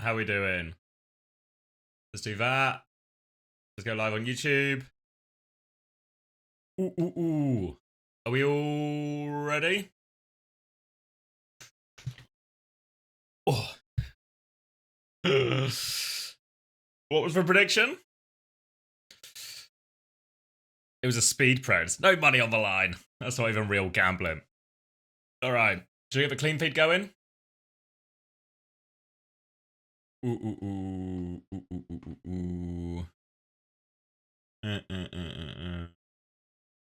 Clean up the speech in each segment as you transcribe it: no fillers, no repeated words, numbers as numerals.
How we doing? Let's do that. Let's go live on YouTube. Ooh, ooh, ooh. Are we all ready? Oh. What was the prediction? It was a speed press. No money on the line. That's not even real gambling. All right. Should we get the clean feed going? Ooh, ooh, ooh. Ooh, ooh, ooh, ooh.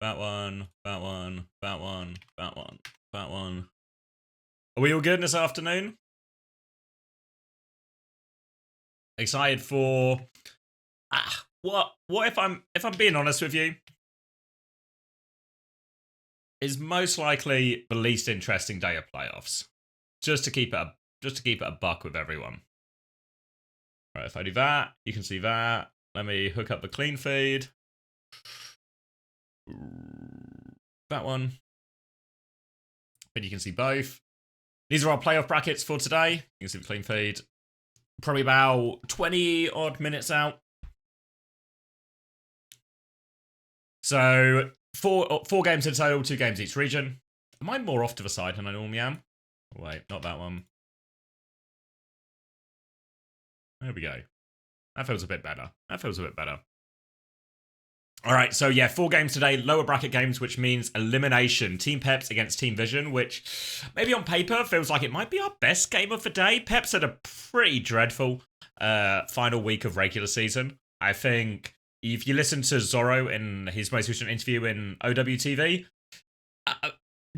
That one. That one. That one. That one. That one. Are we all good this afternoon? Excited for what if I'm being honest with you, is most likely the least interesting day of playoffs. Just to keep it a buck with everyone. Right, if I do that, you can see that. Let me hook up the clean feed. That one. But you can see both. These are our playoff brackets for today. You can see the clean feed. Probably about 20 odd minutes out. So four games in total, 2 games each region. Am I more off to the side than I normally am? Oh, wait, not that one. There we go. That feels a bit better. All right, so yeah, 4 games today, lower bracket games, which means elimination. Team Peps against Team Vision, which maybe on paper feels like it might be our best game of the day. Peps had a pretty dreadful final week of regular season. I think if you listen to Zorro in his most recent interview in OWTV,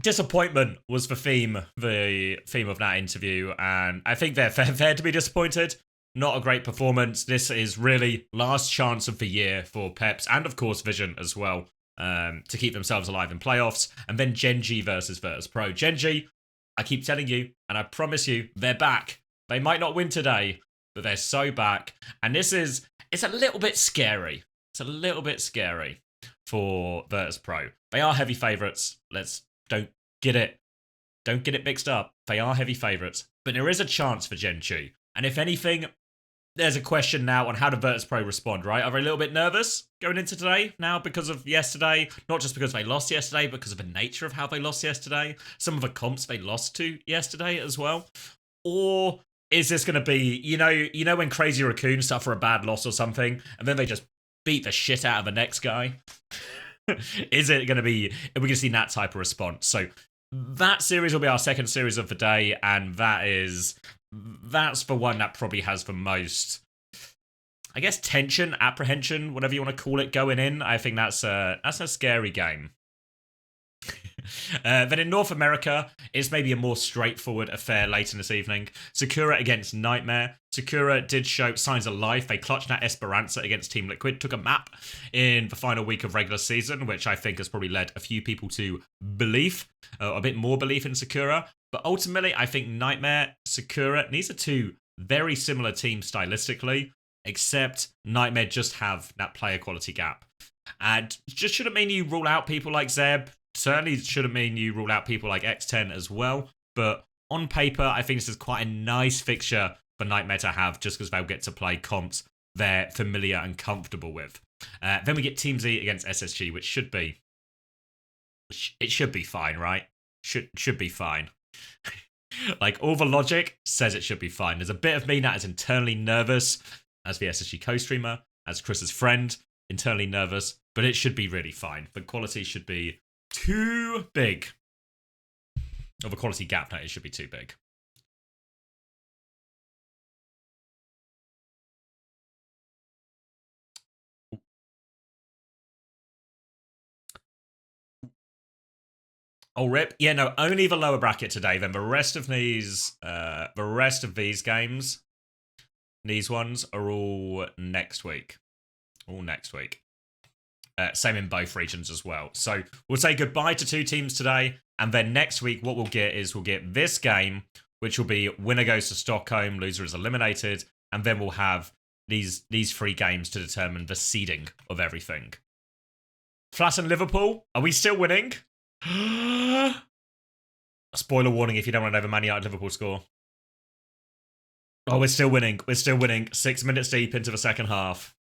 disappointment was the theme of that interview, and I think they're fair to be disappointed. Not a great performance. This is really last chance of the year for Peps and of course Vision as well, to keep themselves alive in playoffs. And then Genji versus Pro. Genji, I keep telling you, and I promise you, they're back. They might not win today, but they're so back. And it's a little bit scary. It's a little bit scary for Pro. They are heavy favourites. Don't get it mixed up. They are heavy favourites, but there is a chance for Genji. And if anything, there's a question now on how do Pro respond, right? Are they a little bit nervous going into today now because of yesterday? Not just because they lost yesterday, because of the nature of how they lost yesterday. Some of the comps they lost to yesterday as well. Or is this going to be, you know when Crazy Raccoons suffer a bad loss or something, and then they just beat the shit out of the next guy? Is it going to be, are we going to see that type of response? So that series will be our second series of the day, and that's the one that probably has the most, I guess, tension, apprehension, whatever you want to call it, going in. I think that's a scary game. Then in North America, it's maybe a more straightforward affair later this evening. Sakura against Nightmare. Sakura did show signs of life. They clutched that Esperanza against Team Liquid, took a map in the final week of regular season, which I think has probably led a few people to belief, a bit more belief in Sakura. But ultimately, I think Nightmare, Sakura, these are 2 very similar teams stylistically, except Nightmare just have that player quality gap. And just shouldn't mean you rule out people like Zeb. Certainly shouldn't mean you rule out people like X10 as well. But on paper, I think this is quite a nice fixture for Nightmare to have, just because they'll get to play comps they're familiar and comfortable with. Then we get Team Z against SSG, which should be fine, right? Should be fine. Like, all the logic says it should be fine. There's a bit of me that is internally nervous as the SSG co-streamer, as Chris's friend, internally nervous, but it should be really fine. The quality should be too big. Or the quality gap, that is, should be too big. Oh, rip. Yeah, no, only the lower bracket today. Then the rest of these games, these ones are all next week. Same in both regions as well. So we'll say goodbye to 2 teams today, and then next week what we'll get this game, which will be winner goes to Stockholm, loser is eliminated, and then we'll have these 3 games to determine the seeding of everything. Flash and Liverpool, are we still winning? Spoiler warning if you don't want to know the Man United Liverpool score. Oh, we're still winning. We're still winning. 6 minutes deep into the second half.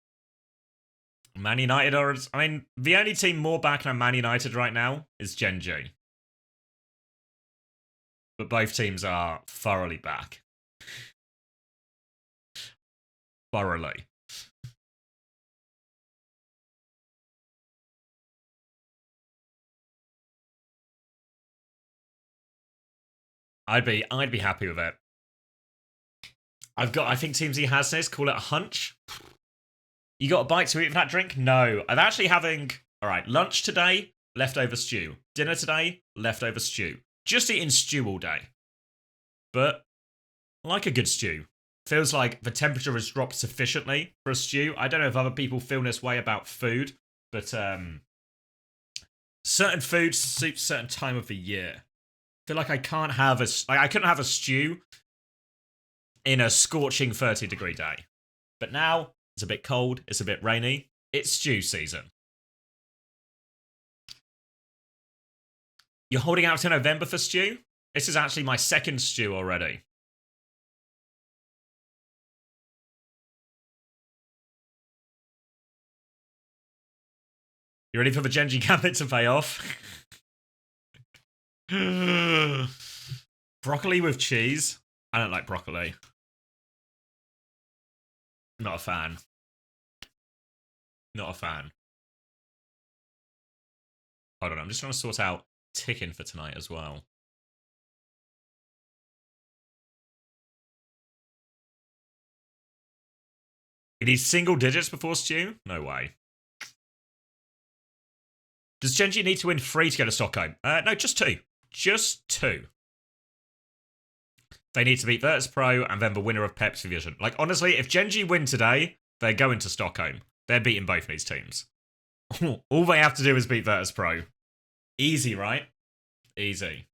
Man United are... I mean, the only team more back than Man United right now is Genji. But both teams are thoroughly back. Thoroughly. I'd be happy with it. I think Team Z has this. Call it a hunch. You got a bite to eat with that drink? No. I'm actually having, all right, lunch today, leftover stew. Dinner today, leftover stew. Just eating stew all day. But I like a good stew. Feels like the temperature has dropped sufficiently for a stew. I don't know if other people feel this way about food, but certain foods suit certain time of the year. I feel like I can't have I couldn't have a stew in a scorching 30-degree day. But now it's a bit cold, it's a bit rainy. It's stew season. You're holding out to November for stew? This is actually my second stew already. You ready for the Genji Gambit to pay off? Broccoli with cheese? I don't like broccoli. Not a fan. Not a fan. Hold on, I'm just trying to sort out ticking for tonight as well. It needs single digits before stew? No way. Does Genji need to win 3 to go to Stockholm? No, just 2. Just 2. They need to beat Virtus Pro and then the winner of Peps Division. Like, honestly, if Genji win today, they're going to Stockholm. They're beating both these teams. All they have to do is beat Virtus Pro. Easy, right? Easy.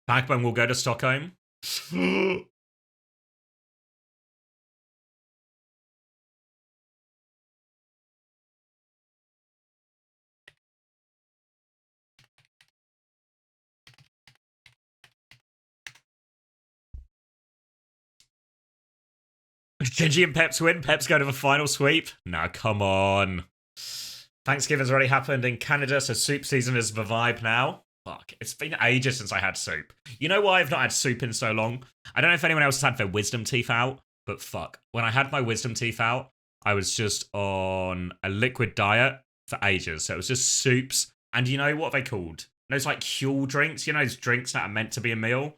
Backbone will go to Stockholm. Genji and Peps win. Peps go to the final sweep. Nah, come on. Thanksgiving's already happened in Canada, so soup season is the vibe now. Fuck, it's been ages since I had soup. You know why I've not had soup in so long? I don't know if anyone else has had their wisdom teeth out, but fuck. When I had my wisdom teeth out, I was just on a liquid diet for ages. So it was just soups. And you know what are they called? Those like Huel drinks, you know, those drinks that are meant to be a meal?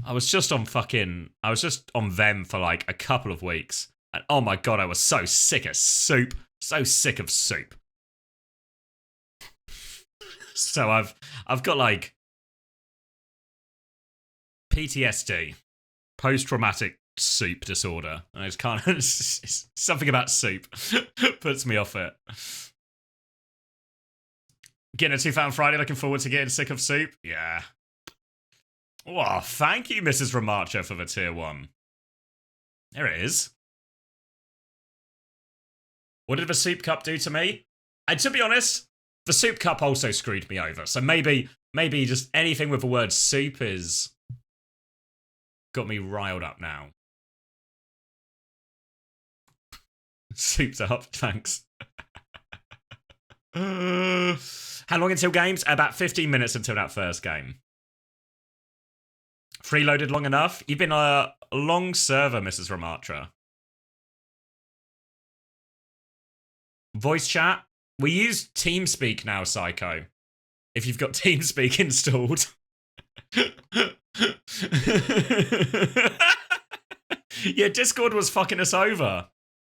I was just on them for like a couple of weeks. And oh my god, I was so sick of soup. So sick of soup. So I've got like PTSD, post-traumatic soup disorder. I just can't. Something about soup puts me off it. Getting a tooth out on Friday. Looking forward to getting sick of soup. Yeah. Oh, thank you, Mrs. Ramacha, for the tier 1. There it is. What did the soup cup do to me? And to be honest, the soup cup also screwed me over. So maybe just anything with the word soup is got me riled up now. Soup's up, thanks. How long until games? About 15 minutes until that first game. Freeloaded long enough? You've been a long server, Mrs. Ramatra. Voice chat? We use TeamSpeak now, Psycho. If you've got TeamSpeak installed. Yeah, Discord was fucking us over.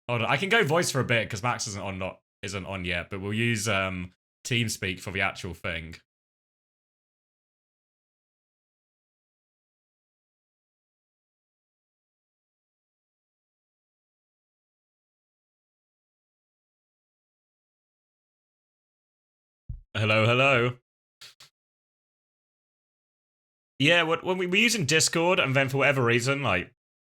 Hold on, I can go voice for a bit because Max isn't on yet, but we'll use TeamSpeak for the actual thing. Hello, hello. Yeah, when we were using Discord, and then for whatever reason, like,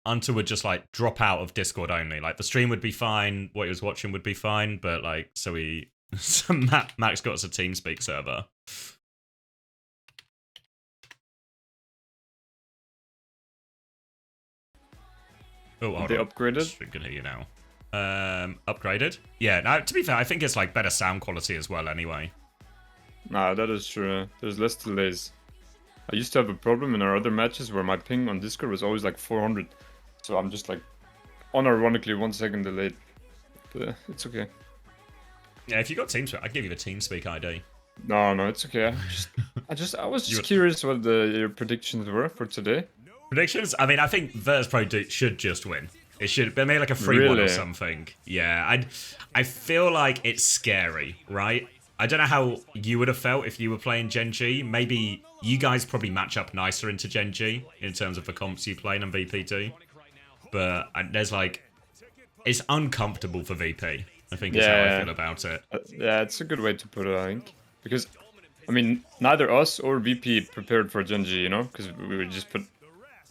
Until would just like drop out of Discord only. Like the stream would be fine, what he was watching would be fine, but like so Max got us a TeamSpeak server. Oh, they upgraded? I can hear you now. Upgraded? Yeah, now to be fair, I think it's like better sound quality as well anyway. Nah, that is true. There's less delays. I used to have a problem in our other matches where my ping on Discord was always like 400. So I'm just like unironically 1 second delayed. But it's okay. Yeah, if you got TeamSpeak, I'd give you the TeamSpeak ID. No, it's okay. I was just curious what your predictions were for today. Predictions? I mean, I think Virtus.pro should just win. It should be made like a 3-1 or something. Yeah, I feel like it's scary, right? I don't know how you would have felt if you were playing Gen G. Maybe you guys probably match up nicer into Gen G in terms of the comps you play and VP do. But there's like, it's uncomfortable for VP. I think is how I feel about it. Yeah, it's a good way to put it, I think. Because, I mean, neither us or VP prepared for Gen G, you know? Because we would just put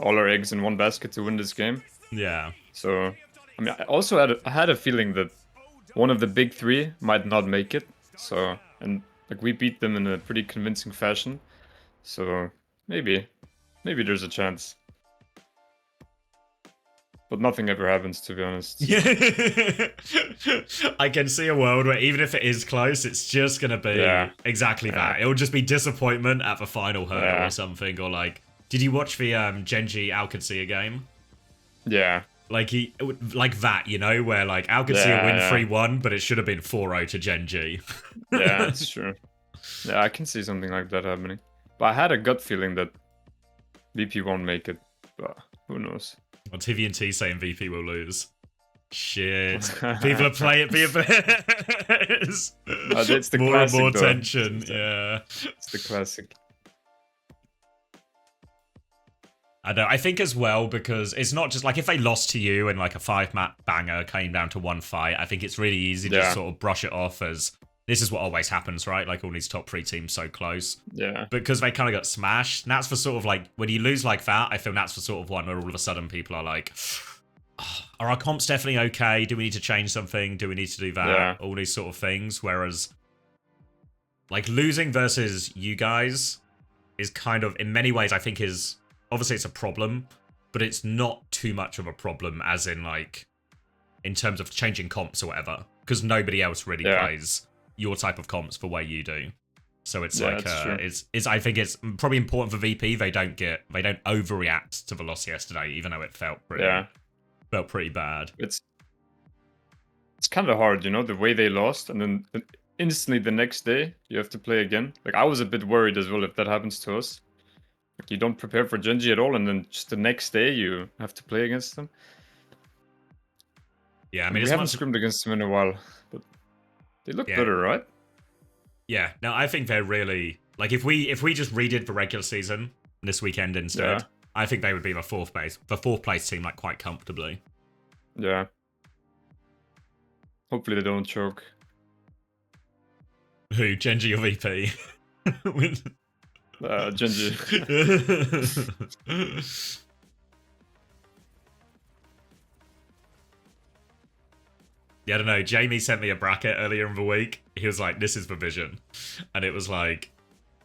all our eggs in one basket to win this game. Yeah. So, I mean, I had a feeling that one of the big three might not make it. So, and like we beat them in a pretty convincing fashion. So, maybe there's a chance. But nothing ever happens, to be honest. I can see a world where even if it is close, it's just going to be exactly that. It will just be disappointment at the final hurdle or something. Or like, did you watch the Genji Alcancia game? Yeah. Like that, you know, where like Alcancia win 3-1, but it should have been 4-0 to Genji. Yeah, that's true. Yeah, I can see something like that happening. But I had a gut feeling that VP won't make it, but who knows? Well, TVNT saying VP will lose. Shit. People are playing it. It's the more classic, and more though. tension. It's the classic. I know. I think as well, because it's not just like if they lost to you and like a 5-map banger came down to one fight, I think it's really easy to just sort of brush it off as this is what always happens, right? Like all these top 3 teams so close. Yeah. Because they kind of got smashed. And that's for sort of like, when you lose like that, I feel that's for sort of one where all of a sudden people are like, oh, are our comps definitely okay? Do we need to change something? Do we need to do that? Yeah. All these sort of things. Whereas like losing versus you guys is kind of, in many ways, I think is, obviously it's a problem, but it's not too much of a problem as in like, in terms of changing comps or whatever. Because nobody else really plays your type of comps the way you do. So it's like it's I think it's probably important for VP they don't overreact to the loss yesterday, even though it felt pretty bad. It's kind of hard, you know, the way they lost and then instantly the next day you have to play again. Like I was a bit worried as well if that happens to us. Like you don't prepare for Genji at all and then just the next day you have to play against them. Yeah, I mean, we haven't scrimmed against them in a while, but they look better, right? Yeah, no, I think they're really like if we just redid the regular season this weekend instead, I think they would be the fourth place team like quite comfortably. Yeah. Hopefully they don't choke. Who, Genji or VP? Genji. Yeah, I don't know. Jamie sent me a bracket earlier in the week. He was like, this is the vision. And it was like,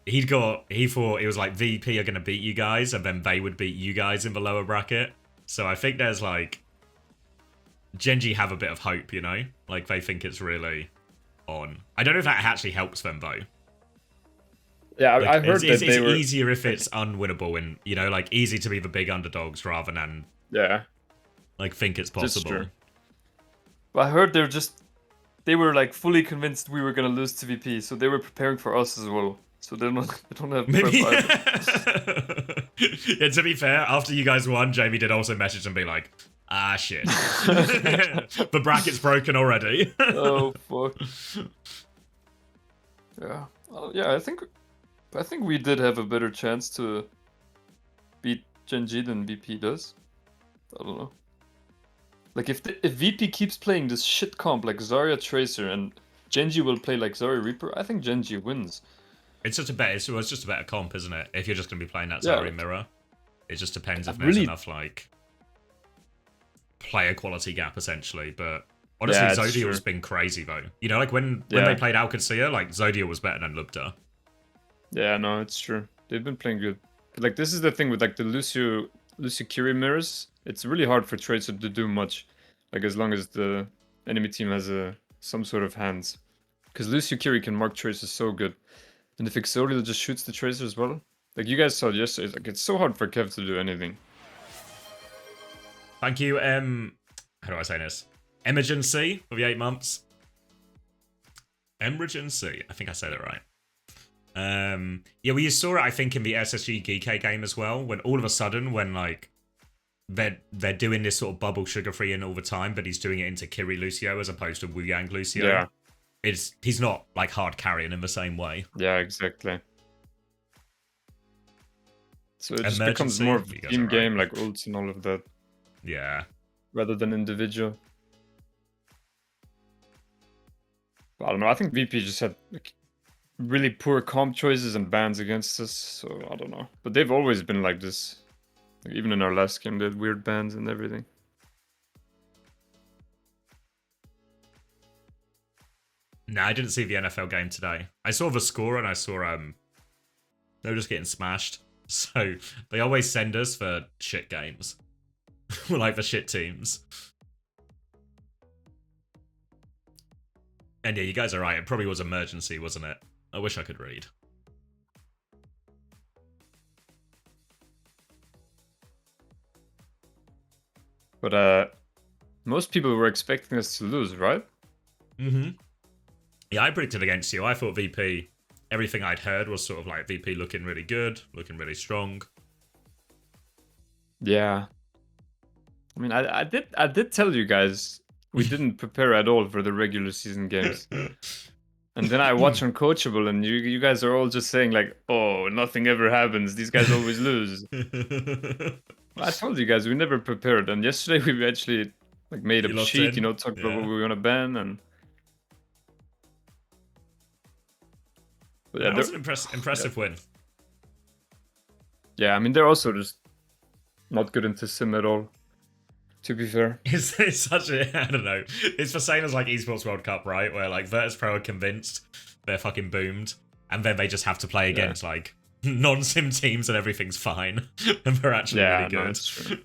he thought it was like VP are going to beat you guys and then they would beat you guys in the lower bracket. So I think there's like, Genji have a bit of hope, you know? Like they think it's really on. I don't know if that actually helps them though. Yeah, like, I heard it's easier if it's unwinnable and, you know, like easy to be the big underdogs rather than like think it's possible. I heard they were like fully convinced we were gonna lose to VP, so they were preparing for us as well. So they don't have maybe. Yeah, to be fair, after you guys won, Jamie did also message and be like, ah shit. The bracket's broken already. Oh fuck. Yeah. Yeah, I think we did have a better chance to beat Genji than VP does. I don't know. Like, if VP keeps playing this shit comp like Zarya Tracer and Genji will play like Zarya Reaper, I think Genji wins. It's just a better comp, isn't it? If you're just going to be playing that Zarya Mirror. It just depends if there's enough, like... player quality gap essentially. But honestly, Yeah, it's Zodiel's true. been crazy though. You know, like when Yeah. they played OWCS, like Zodiel was better than Lubda. Yeah, no, it's true. They've been playing good. But like this is the thing with like the Lucio Curie mirrors. It's really hard for Tracer to do much. Like as long as the enemy team has some sort of hands. Because Lucio Curie can mark Tracers so good. And if Exodial just shoots the Tracer as well. Like you guys saw yesterday, like it's so hard for Kev to do anything. Thank you, how do I say this? Emergency for the 8 months. Emergency, I think I said it right. Yeah, we saw it, I think, in the SSG GK game as well, when all of a sudden, when like they're doing this sort of bubble sugar-free in all the time, but he's doing it into Kiri Lucio as opposed to Wu Yang Lucio. Yeah. He's not like hard carrying in the same way. Yeah, exactly. So it just becomes Emergency, more of a you guys team are right. game, like ults and all of that, Yeah. rather than individual. But I don't know. I think VP just had like really poor comp choices and bans against us, so I don't know. But they've always been like this. Like, even in our last game, they had weird bans and everything. Nah, I didn't see the NFL game today. I saw the score and I saw they were just getting smashed. So they always send us for shit games. Like the shit teams. And yeah, you guys are right. It probably was emergency, wasn't it? I wish I could read. But most people were expecting us to lose, right? Mm-hmm. Yeah, I predicted against you. I thought VP, everything I'd heard was sort of like VP looking really good, looking really strong. Yeah. I mean, I did tell you guys we didn't prepare at all for the regular season games. And then I watch Uncoachable, and you guys are all just saying like, "Oh, nothing ever happens. These guys always lose." I told you guys we never prepared, and yesterday we actually like made You a locked sheet, in? talked Yeah. about what we were gonna ban, and but yeah, That was an impressive win. Yeah, I mean they're also just not good into sim at all. To be fair, It's such a, I don't know. It's the same as like Esports World Cup, right? Where like Virtus Pro are convinced they're fucking boomed, and then they just have to play against like non-sim teams and everything's fine, and they're actually really good. No, it's true.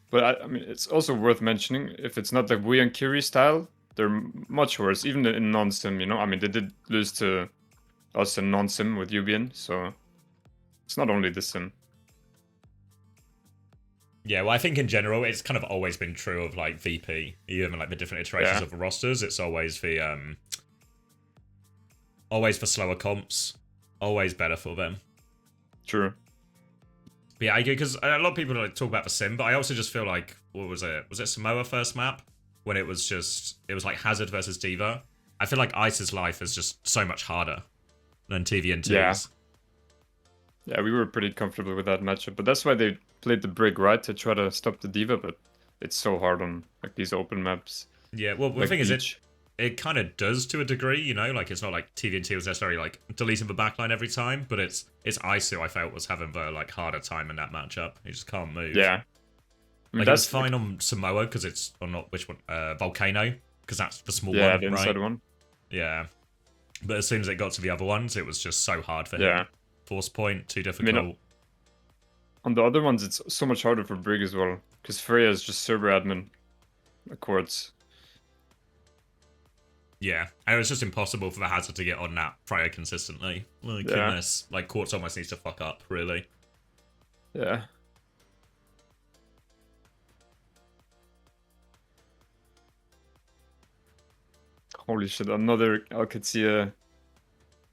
But I mean, it's also worth mentioning if it's not the Wu and Kiri style, they're much worse, even in non-sim. I mean, they did lose to us in non-sim with Ubian, so it's not only the sim. Yeah, well, I think in general, it's kind of always been true of like VP, even like the different iterations of the rosters. It's always the slower comps, always better for them. True. But yeah, I agree, because a lot of people like talk about the sim, but I also just feel like, what was it? Was it Samoa first map? When it was like Hazard versus Diva. I feel like Ice's life is just so much harder than TVN2's. Yeah, we were pretty comfortable with that matchup, but that's why they played the Brig, right? To try to stop the Diva, but it's so hard on like these open maps. Yeah, well, the like thing is, it kind of does to a degree, like it's not like TVN2 was necessarily like deleting the backline every time, but it's Isu I felt was having the like harder time in that matchup. He just can't move. Yeah. I mean, Like, that's it's fine on Samoa because it's, or not, which one? Volcano, because that's the small yeah, one, the inside right? one. Yeah. But as soon as it got to the other ones, it was just so hard for him. Force point, too difficult. I mean, on the other ones, it's so much harder for Brig as well, because Freya is just server admin, Quartz. Yeah, and it was just impossible for the Hazard to get on that Freya consistently. Like, unless, like, Quartz almost needs to fuck up, really. Yeah. Holy shit, another OWCS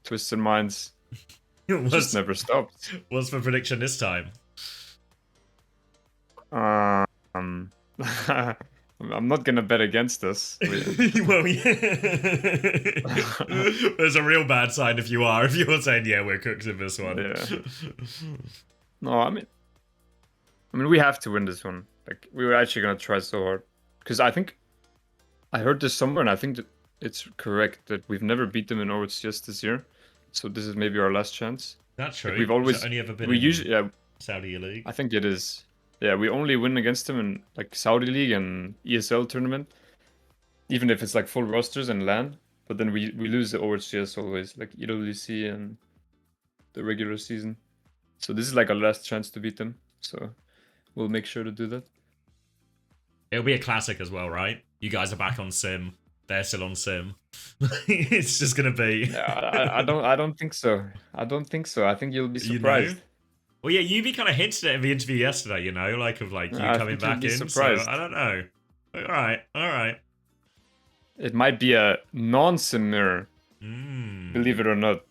Twisted Minds. Just never stopped. What's the prediction this time? I'm not gonna bet against us. Well, yeah. There's a real bad sign if you are. If you're saying, yeah, we're cooked in this one. Yeah. No, I mean, we have to win this one. Like, we were actually gonna try so hard, because I think I heard this somewhere, and I think that it's correct that we've never beat them in OWCS this year. So this is maybe our last chance. That's true. Like, we've always only ever been usually Saudi League. I think it is. Yeah, we only win against them in like Saudi League and ESL tournament, even if it's like full rosters and LAN. But then we lose the OWCS always, like EWC and the regular season. So this is like our last chance to beat them. So we'll make sure to do that. It'll be a classic as well, right? You guys are back on Sim. They're still on Sim. It's just gonna be. Yeah, I don't think so. I don't think so. I think you'll be You know? surprised. Well, yeah, you kind of hinted it in the interview yesterday, you know, like of like you I coming think you'll back be in. surprised. So I don't know. All right, all right. It might be a non-sim mirror, believe it or not.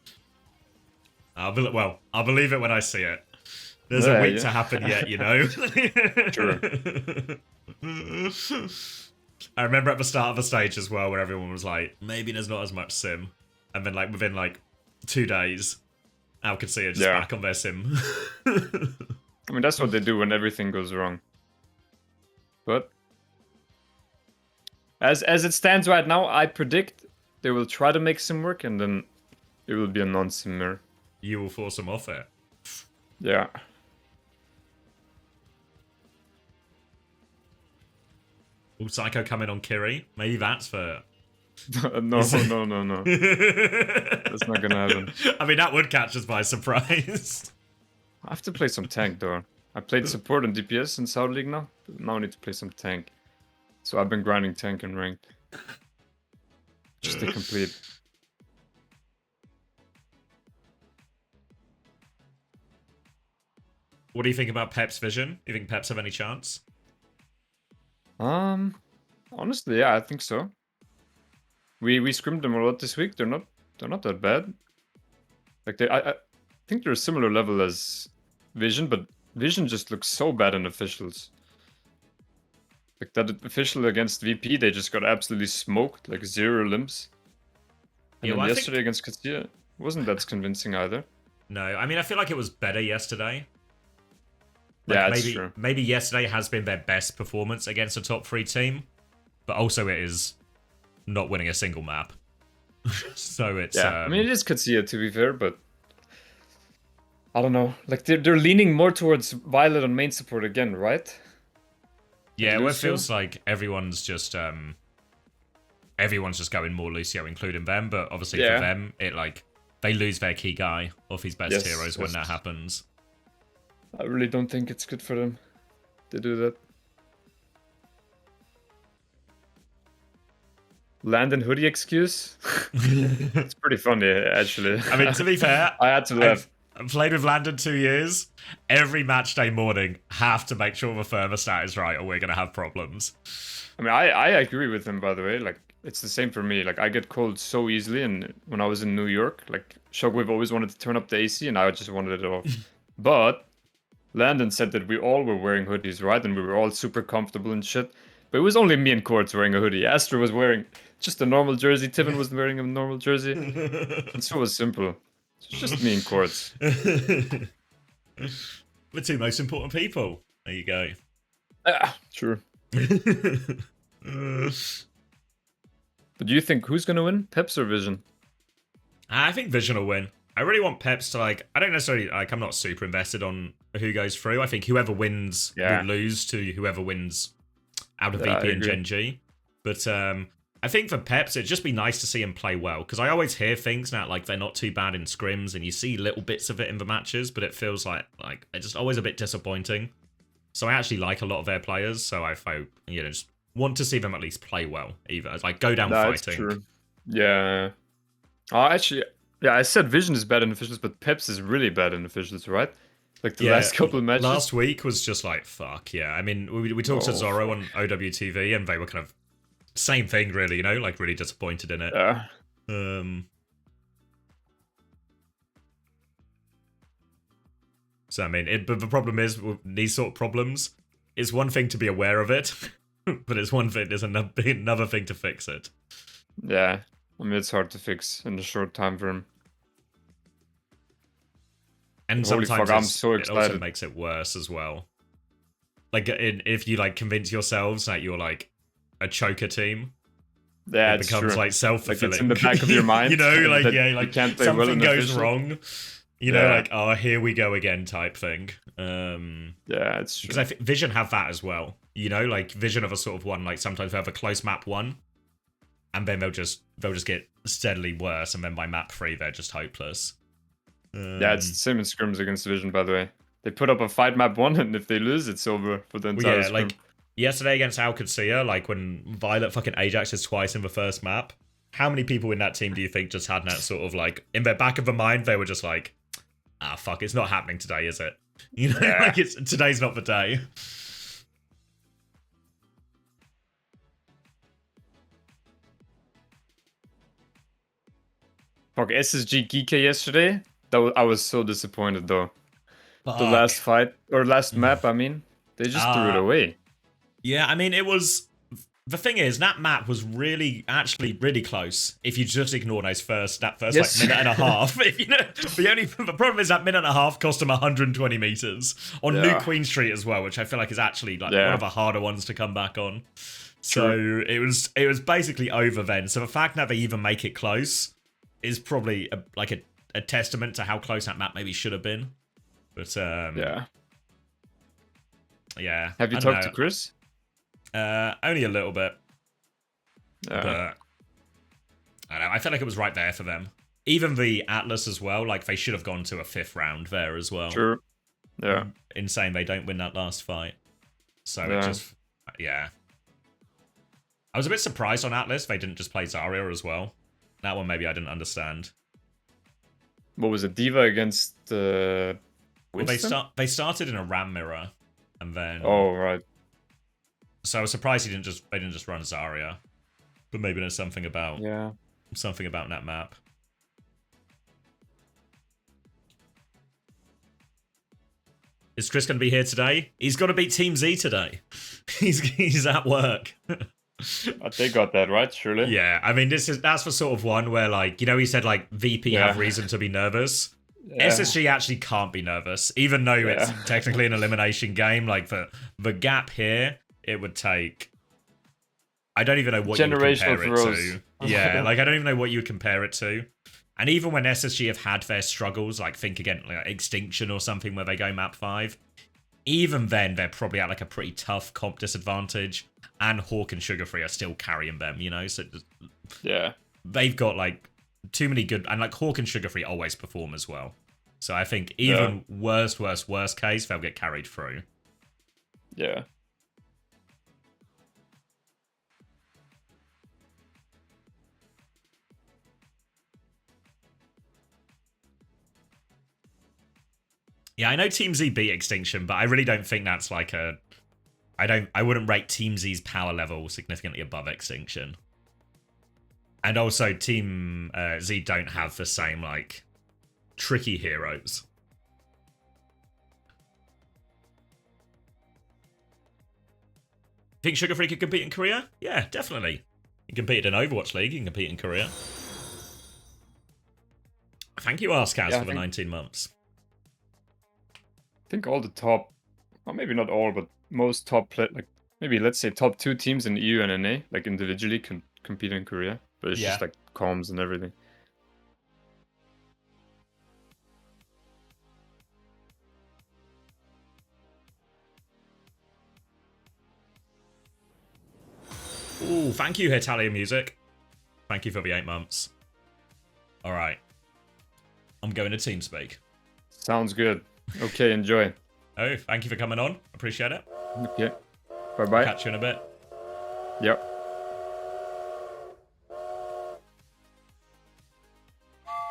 I'll believe it when I see it. There's a week to happen yet, you know. True. I remember at the start of the stage as well, where everyone was like, maybe there's not as much sim, and then like within like 2 days, Al could see it just back on their sim. I mean, that's what they do when everything goes wrong. But as it stands right now, I predict they will try to make sim work, and then it will be a non-sim mirror. You will force them off it. Yeah. Will Psycho come in on Kiri? Maybe that's for... No. That's not gonna happen. I mean, that would catch us by surprise. I have to play some tank, though. I played support and DPS in Saudi League now. Now I need to play some tank. So I've been grinding tank and ranked. Just to complete. What do you think about Peps' vision? Do you think Peps have any chance? Honestly, yeah, I think so. We scrimmed them a lot this week. They're not that bad. Like I think they're a similar level as Vision, but Vision just looks so bad in officials. Like that official against VP, they just got absolutely smoked, like 0 limps. And Yeah, then well, yesterday against Casilla, wasn't that convincing either. No, I mean, I feel like it was better yesterday. Like yeah, that's true. Maybe yesterday has been their best performance against a top 3 team, but also it is not winning a single map. So it's... Yeah, I mean, it is Casilla to be fair, but... I don't know. Like, they're leaning more towards Violet on main support again, right? Yeah, well, it feels like everyone's just going more Lucio, including them, but obviously for them, it like... They lose their key guy off his best heroes when that happens. I really don't think it's good for them to do that. Land and hoodie excuse? It's pretty funny, actually. I mean, to be fair, I had to laugh. I've played with Landon 2 years. Every match day morning, have to make sure the thermostat is right or we're going to have problems. I mean, I agree with him, by the way. Like, it's the same for me. Like, I get cold so easily, and when I was in New York, like, Shockwave always wanted to turn up the AC, and I just wanted it off. But Landon said that we all were wearing hoodies, right? And we were all super comfortable and shit. But it was only me and Quartz wearing a hoodie. Astra was wearing just a normal jersey. Tiven wasn't wearing a normal jersey. And so it was simple. It's just me and Quartz. The 2 most important people. There you go. Ah, true. But do you think who's going to win? Peps or Vision? I think Vision will win. I really want Peps to, like... I don't necessarily... Like, I'm not super invested on who goes through. I think whoever wins will lose to whoever wins out of VP and Gen G. But I think for Peps, it'd just be nice to see him play well. Because I always hear things now, like, they're not too bad in scrims, and you see little bits of it in the matches, but it feels like it's just always a bit disappointing. So I actually like a lot of their players, so I hope, you know, just want to see them at least play well, either. Like, go down fighting. That's true. Yeah. Actually... Yeah, I said Vision is bad in officials, but Peps is really bad in officials, right? Like the last couple of matches. Last week was just like, fuck, yeah. I mean, we talked to Zorro on OWTV, and they were kind of same thing, really, you know, like really disappointed in it. Yeah. So, I mean, but the problem is, with these sort of problems, it's one thing to be aware of it, but it's another thing to fix it. Yeah. I mean, it's hard to fix in a short time frame. And holy sometimes fuck, I'm so excited. It also makes it worse as well. Like, if you, like, convince yourselves that you're, like, a choker team, yeah, it becomes, like, self-fulfilling. Like, it's in the back of your mind. You know, like, yeah, like, you can't play something well goes wrong. You know, like, oh, here we go again type thing. Yeah, it's true. Because I think Vision have that as well. You know, like Vision of a sort of one, like sometimes they have a close map 1, and then they'll just get steadily worse, and then by map 3 they're just hopeless. Yeah, it's the same in scrims against Vision, by the way. They put up a fight map 1, and if they lose, it's over for the entire scrim. Like yesterday against OWCS, like when Violet fucking Ajaxes twice in the first map, how many people in that team do you think just had that sort of like, in their back of the mind, they were just like, ah, fuck, it's not happening today, is it? You know, like today's not the day. Fuck, SSG Geeka yesterday. I was so disappointed though. Fuck. The last fight or last map, I mean, they just threw it away. Yeah, I mean, it was. The thing is, that map was actually really close. If you just ignore that first like minute and a half. If you know, the problem is that minute and a half cost them 120 meters on New Queen Street as well, which I feel like is actually like one of the harder ones to come back on. So it was basically over then. So the fact that they even make it close is probably a testament to how close that map maybe should have been. But yeah. Have you talked to Chris? Only a little bit. Yeah. But I don't know. I felt like it was right there for them. Even the Atlas as well. Like they should have gone to a 5th round there as well. Sure. Yeah. Insane. They don't win that last fight. So it just I was a bit surprised on Atlas. They didn't just play Zarya as well. That one maybe I didn't understand. What was it? Diva against Winston? Well, they started in a Ram mirror, and then right. So I was surprised they didn't just run Zarya, but maybe there's something about that map. Is Chris going to be here today? He's got to beat Team Z today. He's at work. They got that right, surely. Yeah, I mean that's the sort of one where like he said like VP have reason to be nervous. Yeah. SSG actually can't be nervous, even though it's technically an elimination game. Like the gap here, it would take. I don't even know what you would compare it to. Yeah, like I don't even know what you would compare it to. And even when SSG have had their struggles, like think again like Extinction or something where they go map 5, even then they're probably at like a pretty tough comp disadvantage. And Hawk and Sugarfree are still carrying them, you know? So they've got like too many good, and like Hawk and Sugarfree always perform as well. So I think even worst case, they'll get carried through. Yeah. Yeah, I know Team Z beat Extinction, but I really don't think that's like a. I wouldn't rate Team Z's power level significantly above Extinction. And also Team Z don't have the same like tricky heroes. Think Sugarfree could compete in Korea? Yeah, definitely. He competed in Overwatch League, he can compete in Korea. Thank you, Askaz, for the 19 months. I think all the top, well, maybe not all, but most top, like maybe let's say top 2 teams in EU and NA, like individually can compete in Korea, but it's just like comms and everything. Ooh, thank you, Hitalia Music. Thank you for the 8 months. All right, I'm going to TeamSpeak. Sounds good. Okay, enjoy. Oh, thank you for coming on. Appreciate it. Okay. Bye-bye. Catch you in a bit. Yep.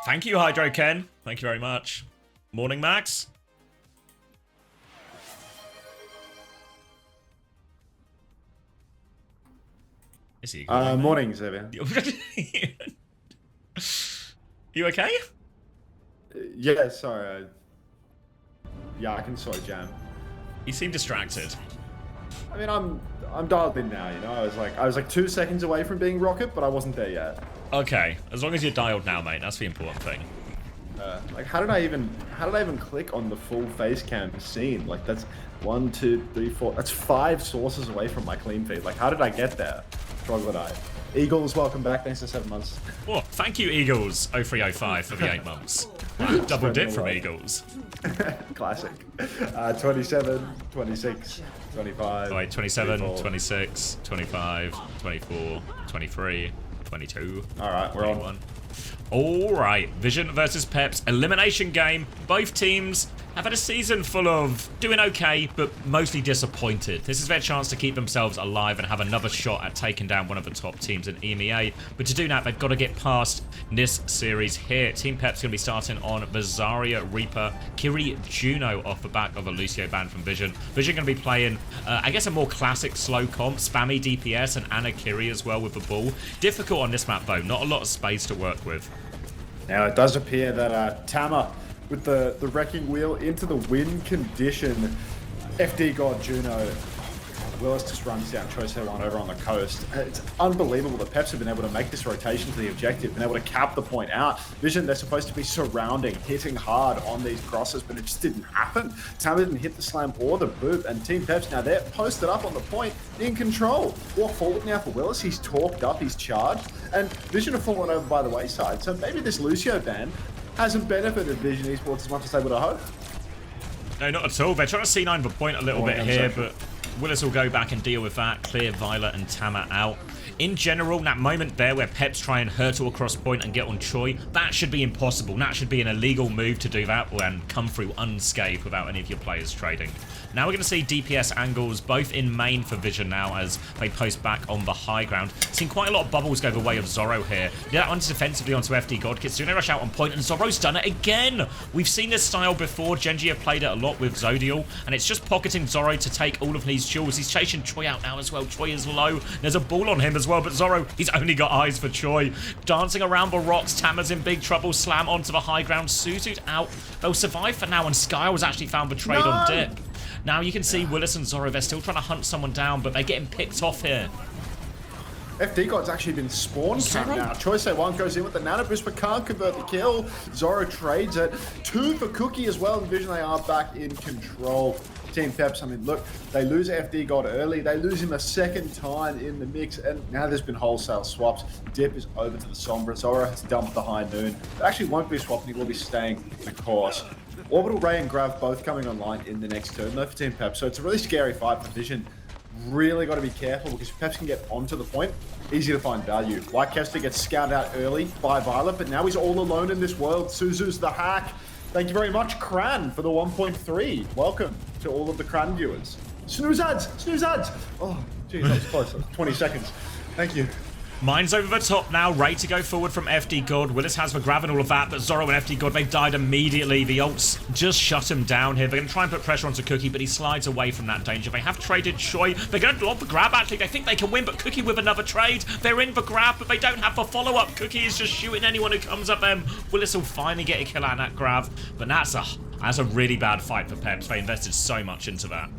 Thank you, Hydro Ken. Thank you very much. Morning, Max. Is he morning, Xavier. You okay? Yeah, sorry. Yeah, I can sort of jam. You seem distracted. I mean, I'm dialed in now. You know, I was like 2 seconds away from being rocket, but I wasn't there yet. Okay, as long as you're dialed now, mate. That's the important thing. Like, how did I even click on the full face cam scene? Like, that's 1, 2, 3, 4. That's 5 sources away from my clean feed. Like, how did I get there? Troglodyte. Eagles, welcome back. Thanks for 7 months. Oh, thank you, Eagles 0305 for the 8 months. Wow, double dip from Eagles. Classic. 27, 26, 25. Oh, wait, 27, 24. 26, 25, 24, 23, 22. All right, we're 21. on. All right, Vision versus Peps, elimination game. Both teams have had a season full of doing okay, but mostly disappointed. This is their chance to keep themselves alive and have another shot at taking down one of the top teams in EMEA. But to do that, they've got to get past this series here. Team Pep's going to be starting on the Zarya Reaper, Kiri Juno off the back of a Lucio ban from Vision. Vision going to be playing, I guess, a more classic slow comp, spammy DPS and Anna Kiri as well with the ball. Difficult on this map though, not a lot of space to work with. Now it does appear that Tama with the wrecking wheel into the win condition. FD God Juno. Willis just runs down Choice one over on the coast. It's unbelievable that Peps have been able to make this rotation to the objective, been able to cap the point out. Vision, they're supposed to be surrounding, hitting hard on these crosses, but it just didn't happen. Tama didn't hit the slam or the boop, and Team Peps now they're posted up on the point, in control. Walk forward now for Willis, he's talked up, he's charged, and Vision have fallen over by the wayside. So maybe this Lucio ban hasn't benefited Vision Esports as much as they would have hoped. No, not at all. They're trying to C9 the point a little bit here, but Willis will go back and deal with that, clear Violet and Tama out. In general, that moment there where Peps try and hurtle across point and get on Choi, that should be impossible. That should be an illegal move to do that and come through unscathed without any of your players trading. Now we're going to see DPS angles both in main for Vision now as they post back on the high ground. Seen quite a lot of bubbles go the way of Zorro here. That one's defensively onto FD God. Kitsune rush out on point and Zorro's done it again. We've seen this style before. Genji have played it a lot with Zodial and it's just pocketing Zorro to take all of these jewels. He's chasing Choi out now as well. Choi is low. There's a ball on him as well, but Zorro, he's only got eyes for Choi. Dancing around the rocks. Tama's in big trouble. Slam onto the high ground. Suzu's out. They'll survive for now and Skyle actually found the trade on dip. Now you can see Willis and Zorro, they're still trying to hunt someone down, but they're getting picked off here. FD God's actually been spawn camped now. Choice A1 goes in with the nano boost, but can't convert the kill. Zorro trades it. 2 for Cookie as well. Vision, they are back in control. Team Peps, I mean, look, they lose FD God early. They lose him a second time in the mix, and now there's been wholesale swaps. Dip is over to the Sombra. Zorro has dumped the High Noon. It actually won't be swapping. He will be staying the course. Orbital Ray and Grav both coming online in the next turn, though, for Team Peps. So it's a really scary fight for Vision. Really got to be careful because if Peps can get onto the point, easy to find value. White Kester gets scouted out early by Violet, but now he's all alone in this world. Suzu's the hack. Thank you very much, Kran, for the 1.3. Welcome to all of the Kran viewers. Snooze ads! Snooze ads! Oh, geez, that was close. 20 seconds. Thank you. Mine's over the top now, ready to go forward from FD God. Willis has the grab and all of that, but Zorro and FD God, they've died immediately. The ults just shut him down here. They're going to try and put pressure onto Cookie, but he slides away from that danger. They have traded Choi. They're going to lob the grab, actually. They think they can win, but Cookie with another trade. They're in the grab, but they don't have the follow-up. Cookie is just shooting anyone who comes at them. Willis will finally get a kill out of that grab, but that's a really bad fight for Peps. They invested so much into that.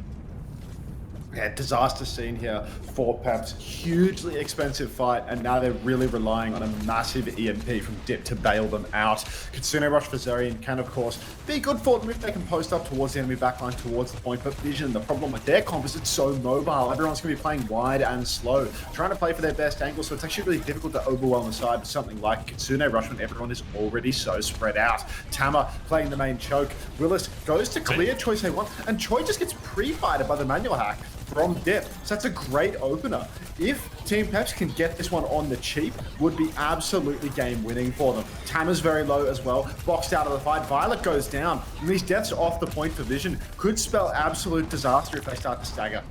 Yeah, disaster scene here for Peps. Hugely expensive fight, and now they're really relying on a massive EMP from Dip to bail them out. Kitsune rush for Zerian can, of course, be good for them if they can post up towards the enemy backline towards the point, but Vision, the problem with their comp is it's so mobile. Everyone's going to be playing wide and slow, trying to play for their best angle, so it's actually really difficult to overwhelm the side with something like Kitsune rush when everyone is already so spread out. Tama playing the main choke. Willis goes to clear Choice A1, and Choi just gets pre-fighted by the manual hack from Dip. So that's a great opener. If Team Peps can get this one on the cheap, would be absolutely game winning for them. Tama's very low as well, boxed out of the fight. Violet goes down, and these deaths off the point for Vision could spell absolute disaster if they start to stagger.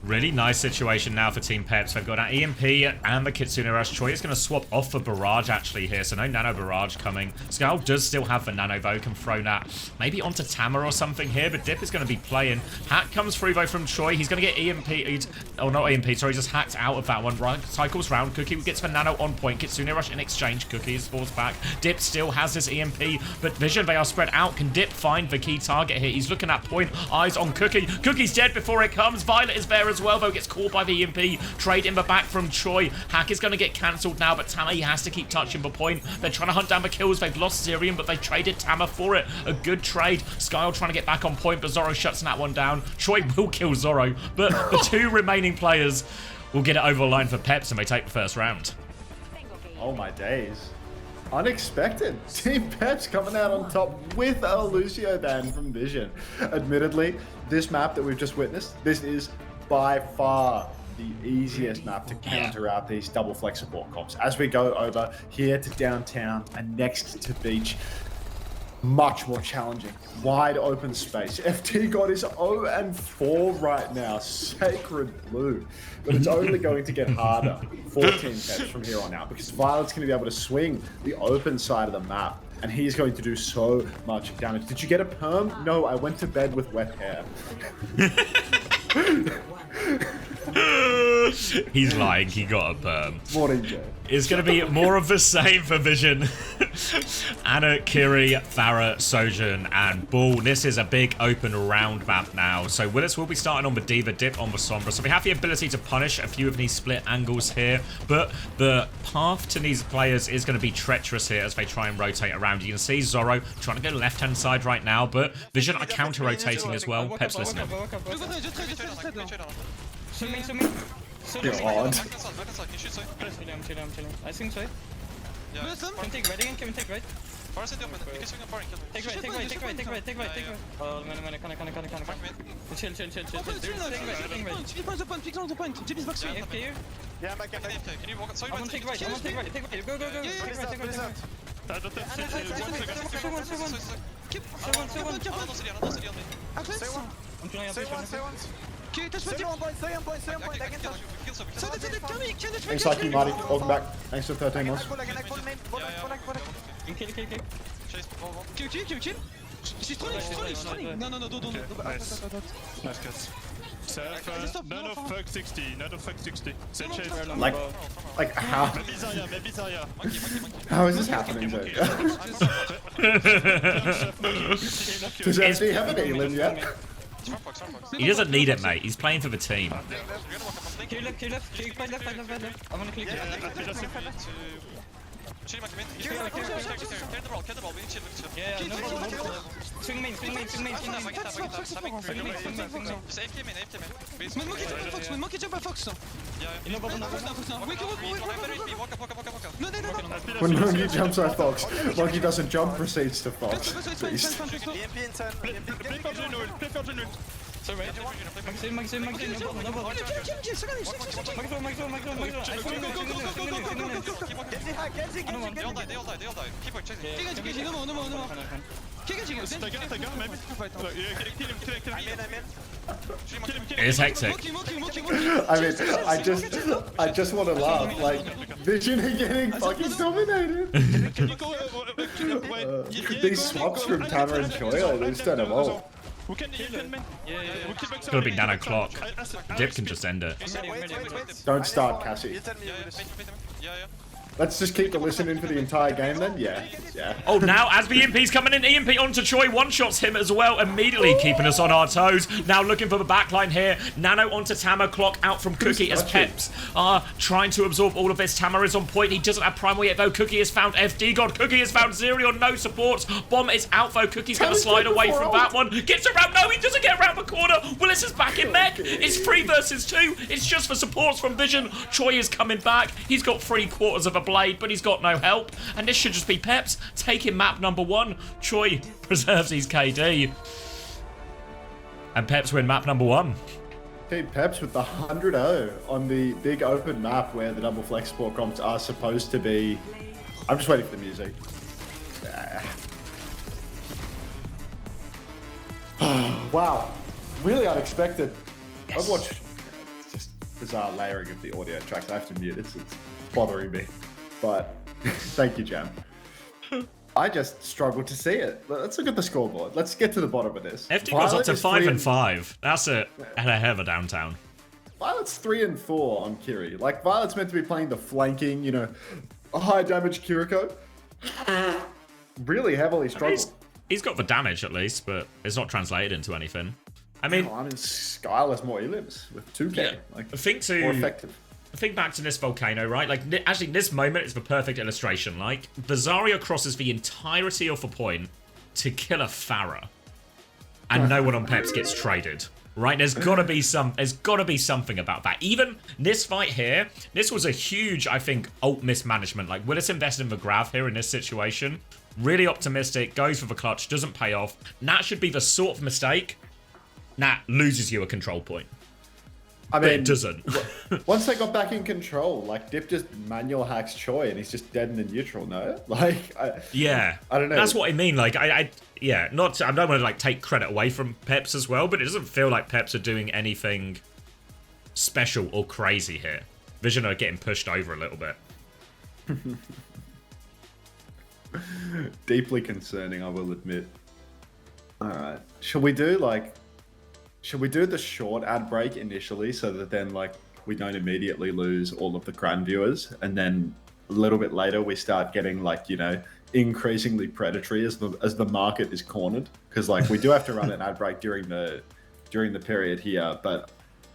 Really nice situation now for Team Peps. They've got an EMP and the Kitsune Rush. Choi is going to swap off for Barrage actually here, so no Nano Barrage coming. Skull does still have the Nano though, can throw that maybe onto Tama or something here, but Dip is going to be playing. Hack comes through though from Choi. He's going to get EMP'd. Oh, not EMP, sorry, just hacked out of that one. Right, cycles round. Cookie gets the Nano on point. Kitsune Rush in exchange. Cookie is forced back. Dip still has this EMP, but Vision, they are spread out. Can Dip find the key target here? He's looking at point. Eyes on Cookie. Cookie's dead before it comes. Violet is there as well, though. Gets caught by the EMP. Trade in the back from Choi. Hack is going to get cancelled now, but Tama, he has to keep touching the point. They're trying to hunt down the kills. They've lost Zirian, but they traded Tama for it. A good trade. Skyle trying to get back on point, but Zoro shuts that one down. Choi will kill Zoro, but the two remaining players will get it over the line for Peps, and they take the first round. Oh my days. Unexpected. Team Peps coming out on top with a Lucio ban from Vision. Admittedly, this map that we've just witnessed, this is by far the easiest map to counter out these double flex support comps. As we go over here to downtown and next to beach, much more challenging. Wide open space. FT God is 0-4 right now. Sacred blue. But it's only going to get harder for Team Peps from here on out because Violet's going to be able to swing the open side of the map and he's going to do so much damage. Did you get a perm? No, I went to bed with wet hair. He's lying, he got a perm. Morning, Joe. It's going to be more of the same for Vision. Anna, Kiri, Farah, Sojourn, and Bull. This is a big open round map now. So Willis will be starting on the Diva, Dip on the Sombra. So we have the ability to punish a few of these split angles here. But the path to these players is going to be treacherous here as they try and rotate around. You can see Zoro trying to go left-hand side right now. But Vision are counter-rotating as well. Peps listening. You're odd. I'm chilling. I think so. Can take right again, can take right. Take right. Oh, man, chill. Pick the point. JB is boxing. AFK. Yeah, back. I'm on take right. Go. Take right. I'm killing up. Stay on point. Thanks, Lucky Marty. Welcome back. Thanks for 13 months. Kill. She's trolling. No, don't. Nice cuts. None of fuck 60. Send chase. Like how? Maybe Zarya. How is this happening, Joe? Does FD have an Elim yet? He doesn't need it, mate. He's playing for the team. Kill left. I'm gonna click Yeah, no problem. Swing main. Monkey jump by Fox. When Monkey jumps at Fox, Monkey doesn't jump, proceeds to Fox. Beast. Sorry. Maxim. It's hectic. I mean, I just want to laugh. Like, Vision are getting fucking dominated. These swaps from Tama and Choi, like, they just don't evolve. It's gonna be Nano Clock. Dip can just end it. Don't start, Cassie. Let's just keep the listening for the entire game then? Yeah. Oh, now as the EMP's coming in, EMP onto Choi, one-shots him as well, immediately keeping us on our toes. Now looking for the backline here. Nano onto Tama, Clock out from Cookie as Peps are trying to absorb all of this. Tama is on point. He doesn't have Primal yet, though. Cookie has found FD God. Cookie has found Zirion. No supports. Bomb is out, though. Cookie's going to slide away from that one. Gets around. No, he doesn't get around the corner. Willis is back in mech. It's 3 versus 2. It's just for supports from Vision. Choi is coming back. He's got 3/4 of a blade, but he's got no help. And this should just be Peps taking map number 1. Choi preserves his KD. And Peps win map number 1. Team Peps with the 100-0 on the big open map where the double flex sport comps are supposed to be. I'm just waiting for the music. Wow, really unexpected. Overwatch, it's just bizarre layering of the audio tracks. I have to mute it, it's bothering me. But thank you, Jam. I just struggled to see it. Let's look at the scoreboard. Let's get to the bottom of this. FD goes up to is 5 and 5. That's a hell of a downtown. Violet's 3 and 4 on Kiri. Like, Violet's meant to be playing the flanking, you know, a high damage Kiriko. Really heavily struggled. He's got the damage at least, but it's not translated into anything. I mean, Skyle has more elims with 2k. Yeah. Like, I think more effective. Think back to this volcano, right? Like, actually, this moment is the perfect illustration. Like, the Zarya crosses the entirety of the point to kill a Pharah, and no one on Peps gets traded. Right? There's gotta be something about that. Even this fight here, this was a huge, I think, ult mismanagement. Like, Willis invested in the grab here in this situation. Really optimistic, goes for the clutch, doesn't pay off. That should be the sort of mistake that loses you a control point. I mean, it doesn't. Once they got back in control, like, Dip just manual hacks Choi and he's just dead in the neutral, no? Like, yeah. I don't know. That's what I mean. Like, I don't want to, like, take credit away from Peps as well, but it doesn't feel like Peps are doing anything special or crazy here. Vision are getting pushed over a little bit. Deeply concerning, I will admit. Alright. Should we do the short ad break initially so that then, like, we don't immediately lose all of the Cran viewers, and then a little bit later we start getting, like, you know, increasingly predatory as the market is cornered? Because, like, we do have to run an ad break during the period here, but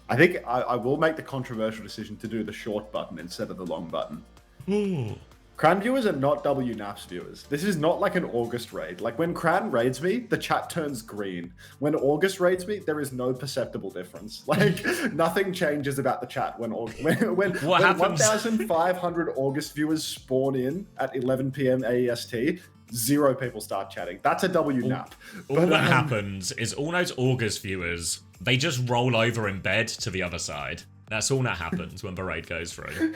I think I will make the controversial decision to do the short button instead of the long button. Ooh. Cran viewers are not WNAPS viewers. This is not like an August raid. Like, when Cran raids me, the chat turns green. When August raids me, there is no perceptible difference. Like, nothing changes about the chat when 1,500 August viewers spawn in at 11 p.m. AEST, 0 people start chatting. That's a WNAP. All that happens is all those August viewers, they just roll over in bed to the other side. That's all that happens when the raid goes through.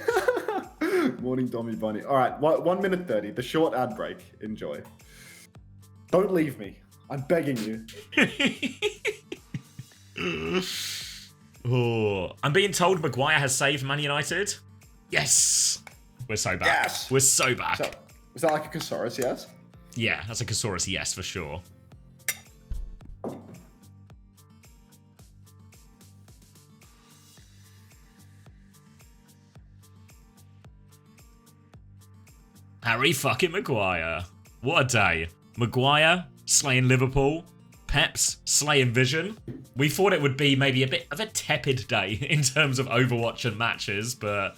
Morning, Dommy Bunny. All right, 1 minute 30. The short ad break. Enjoy. Don't leave me. I'm begging you. Oh, I'm being told Maguire has saved Man United. Yes, we're so back. Yes. We're so back. So, was that like a Casaurus? Yes. Yeah, that's a Casaurus. Yes, for sure. Harry fucking Maguire. What a day. Maguire slaying Liverpool. Peps slaying Vision. We thought it would be maybe a bit of a tepid day in terms of Overwatch and matches, but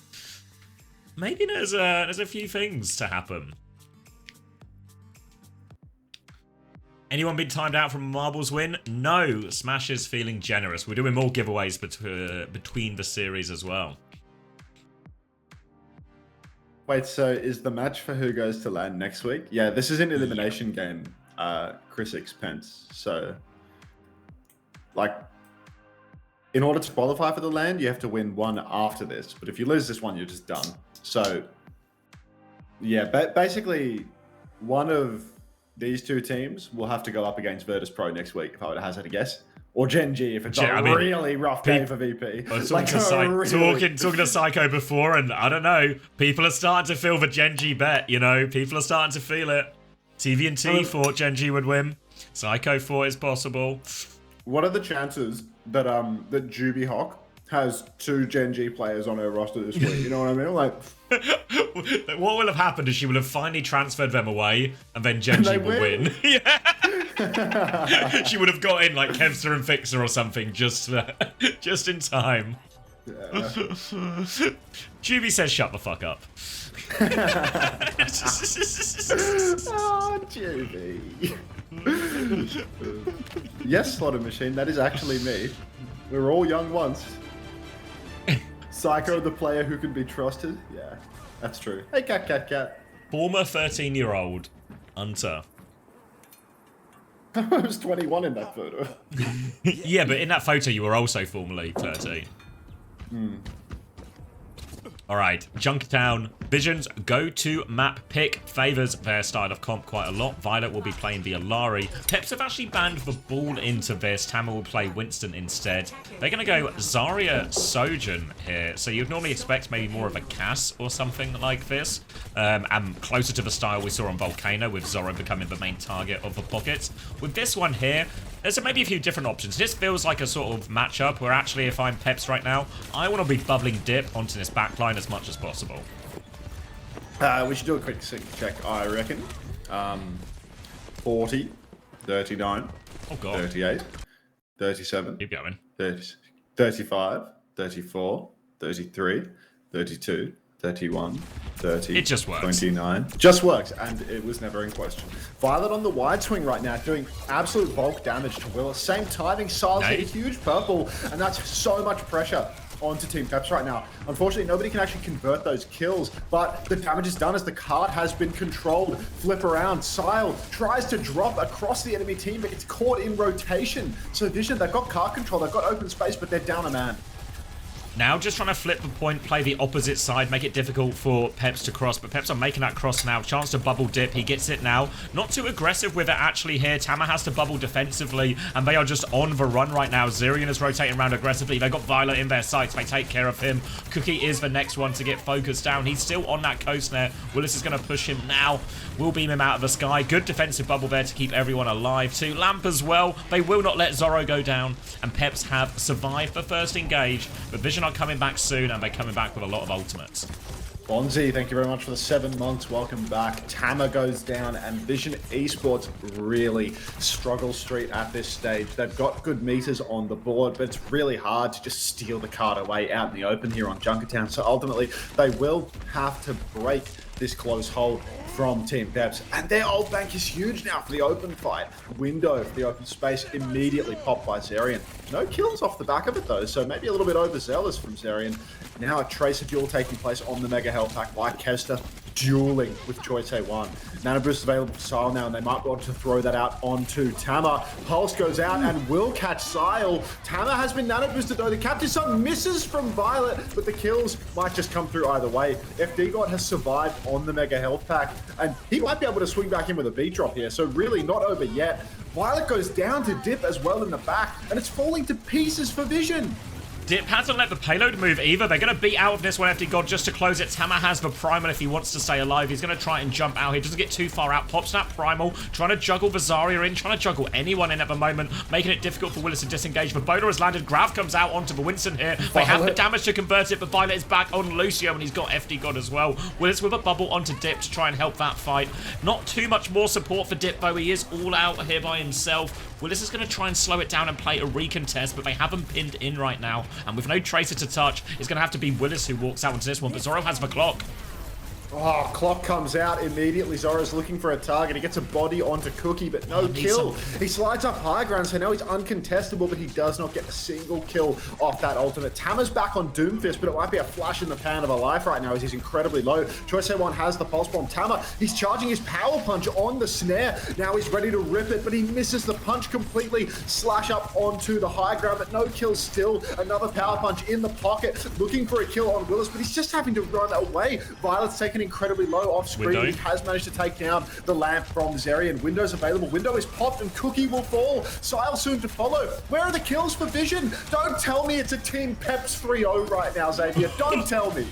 maybe there's a few things to happen. Anyone been timed out from a Marbles win? No. Smash is feeling generous. We're doing more giveaways between the series as well. Wait, so is the match for who goes to LAN next week? Yeah, this is an elimination game, Chris Expense. So, like, in order to qualify for the LAN, you have to win one after this. But if you lose this one, you're just done. So, yeah, basically, one of these two teams will have to go up against Virtus Pro next week, if I would hazard a guess. Or Gen G if it's really rough game for VP. I was talking to Psycho before, and I don't know, people are starting to feel the Gen G bet, you know? People are starting to feel it. TV&T thought Gen G would win. Psycho thought it's possible. What are the chances that that Juby Hawk has 2 Gen G players on her roster this week? You know what I mean? Like, what will have happened is she will have finally transferred them away, and then Gen G will win. Yeah. She would have got in like Kevster and Fixer or something just in time. Yeah. Juby says shut the fuck up. Oh, Juby. Yes, Slaughter Machine, that is actually me. We were all young once. Psycho, the player who can be trusted. Yeah, that's true. Hey, cat. Former 13-year-old Hunter. I was 21 in that photo. Yeah, but in that photo you were also formerly 13. Alright, Junktown. Vision's go-to map pick favours their style of comp quite a lot. Violet will be playing the Alari. Peps have actually banned the ball into this. Tamil will play Winston instead. They're going to go Zarya Sojourn here. So you'd normally expect maybe more of a Cass or something like this. And closer to the style we saw on Volcano, with Zoro becoming the main target of the pockets. With this one here, there's maybe a few different options. This feels like a sort of matchup where actually if I'm Peps right now, I want to be bubbling Dip onto this backline as much as possible. We should do a quick sync check, I reckon. 40, 39, oh God. 38, 37, Keep going. 30, 35, 34, 33, 32, 31, 30, It just works. 29. Just works, and it was never in question. Violet on the wide swing right now, doing absolute bulk damage to Willis. Same timing, Siles hit a huge purple, and that's so much pressure onto Team Peps right now. Unfortunately, nobody can actually convert those kills, but the damage is done as the card has been controlled. Flip around, Sile tries to drop across the enemy team, but it's caught in rotation. So Vision, they've got card control, they've got open space, but they're down a man. Now just trying to flip the point, play the opposite side, make it difficult for Peps to cross, but Peps are making that cross now. Chance to bubble dip, he gets it now. Not too aggressive with it actually here. Tama has to bubble defensively, and they are just on the run right now. Zerion is rotating around aggressively. They got Violet in their sights, they take care of him. Cookie is the next one to get focused down. He's still on that coast there. Willis is going to push him now. Will beam him out of the sky. Good defensive bubble there to keep everyone alive too. Lamp as well. They will not let Zoro go down, and Peps have survived the first engage, but Vision are coming back soon, and they're coming back with a lot of ultimates. Bonzi, thank you very much for the 7 months. Welcome back. Tama goes down, and Vision Esports really struggle street at this stage. They've got good meters on the board, but it's really hard to just steal the card away out in the open here on Junkertown. So ultimately, they will have to break this close hold from Team Peps, and their ult bank is huge now for the open fight. Window for the open space immediately popped by Zerion. No kills off the back of it though, so maybe a little bit overzealous from Zerion. Now a Tracer duel taking place on the Mega Health Pack by Kester, dueling with Choice A1. Nano Boost available for Sile now, and they might want to throw that out onto Tama. Pulse goes out and will catch Sile. Tama has been Nano Boosted though. The Captive Sun misses from Violet, but the kills might just come through either way. FD God has survived on the Mega Health Pack, and he might be able to swing back in with a beat drop here, so really not over yet. Violet goes down to Dip as well in the back, and it's falling to pieces for Vision. Dip hasn't let the payload move either. They're going to beat out of this one, FD God, just to close it. Tama has the Primal if he wants to stay alive. He's going to try and jump out here. Doesn't get too far out. Pops that Primal. Trying to juggle the Zarya in. Trying to juggle anyone in at the moment. Making it difficult for Willis to disengage. The Boda has landed. Grav comes out onto the Winston here. They have the damage to convert it, but Violet is back on Lucio, and he's got FD God as well. Willis with a bubble onto Dip to try and help that fight. Not too much more support for Dip, though. He is all out here by himself. Willis is going to try and slow it down and play a recontest, but they have him pinned in right now. And with no Tracer to touch, it's going to have to be Willis who walks out into this one, but Zoro has the clock. Oh, clock comes out immediately. Zoro's looking for a target. He gets a body onto Cookie, but no kill. He slides up high ground, so now he's uncontestable, but he does not get a single kill off that ultimate. Tama's back on Doomfist, but it might be a flash in the pan of a life right now as he's incredibly low. Choice A1 has the pulse bomb. Tama, he's charging his power punch on the snare. Now he's ready to rip it, but he misses the punch completely. Slash up onto the high ground, but no kills still. Another power punch in the pocket, looking for a kill on Willis, but he's just having to run away. Violet's taken incredibly low off screen. Window. He has managed to take down the lamp from Zerion. Window's available. Window is popped and Cookie will fall. Sile soon to follow. Where are the kills for Vision? Don't tell me it's a Team Peps 3-0 right now, Xavier. Don't tell me.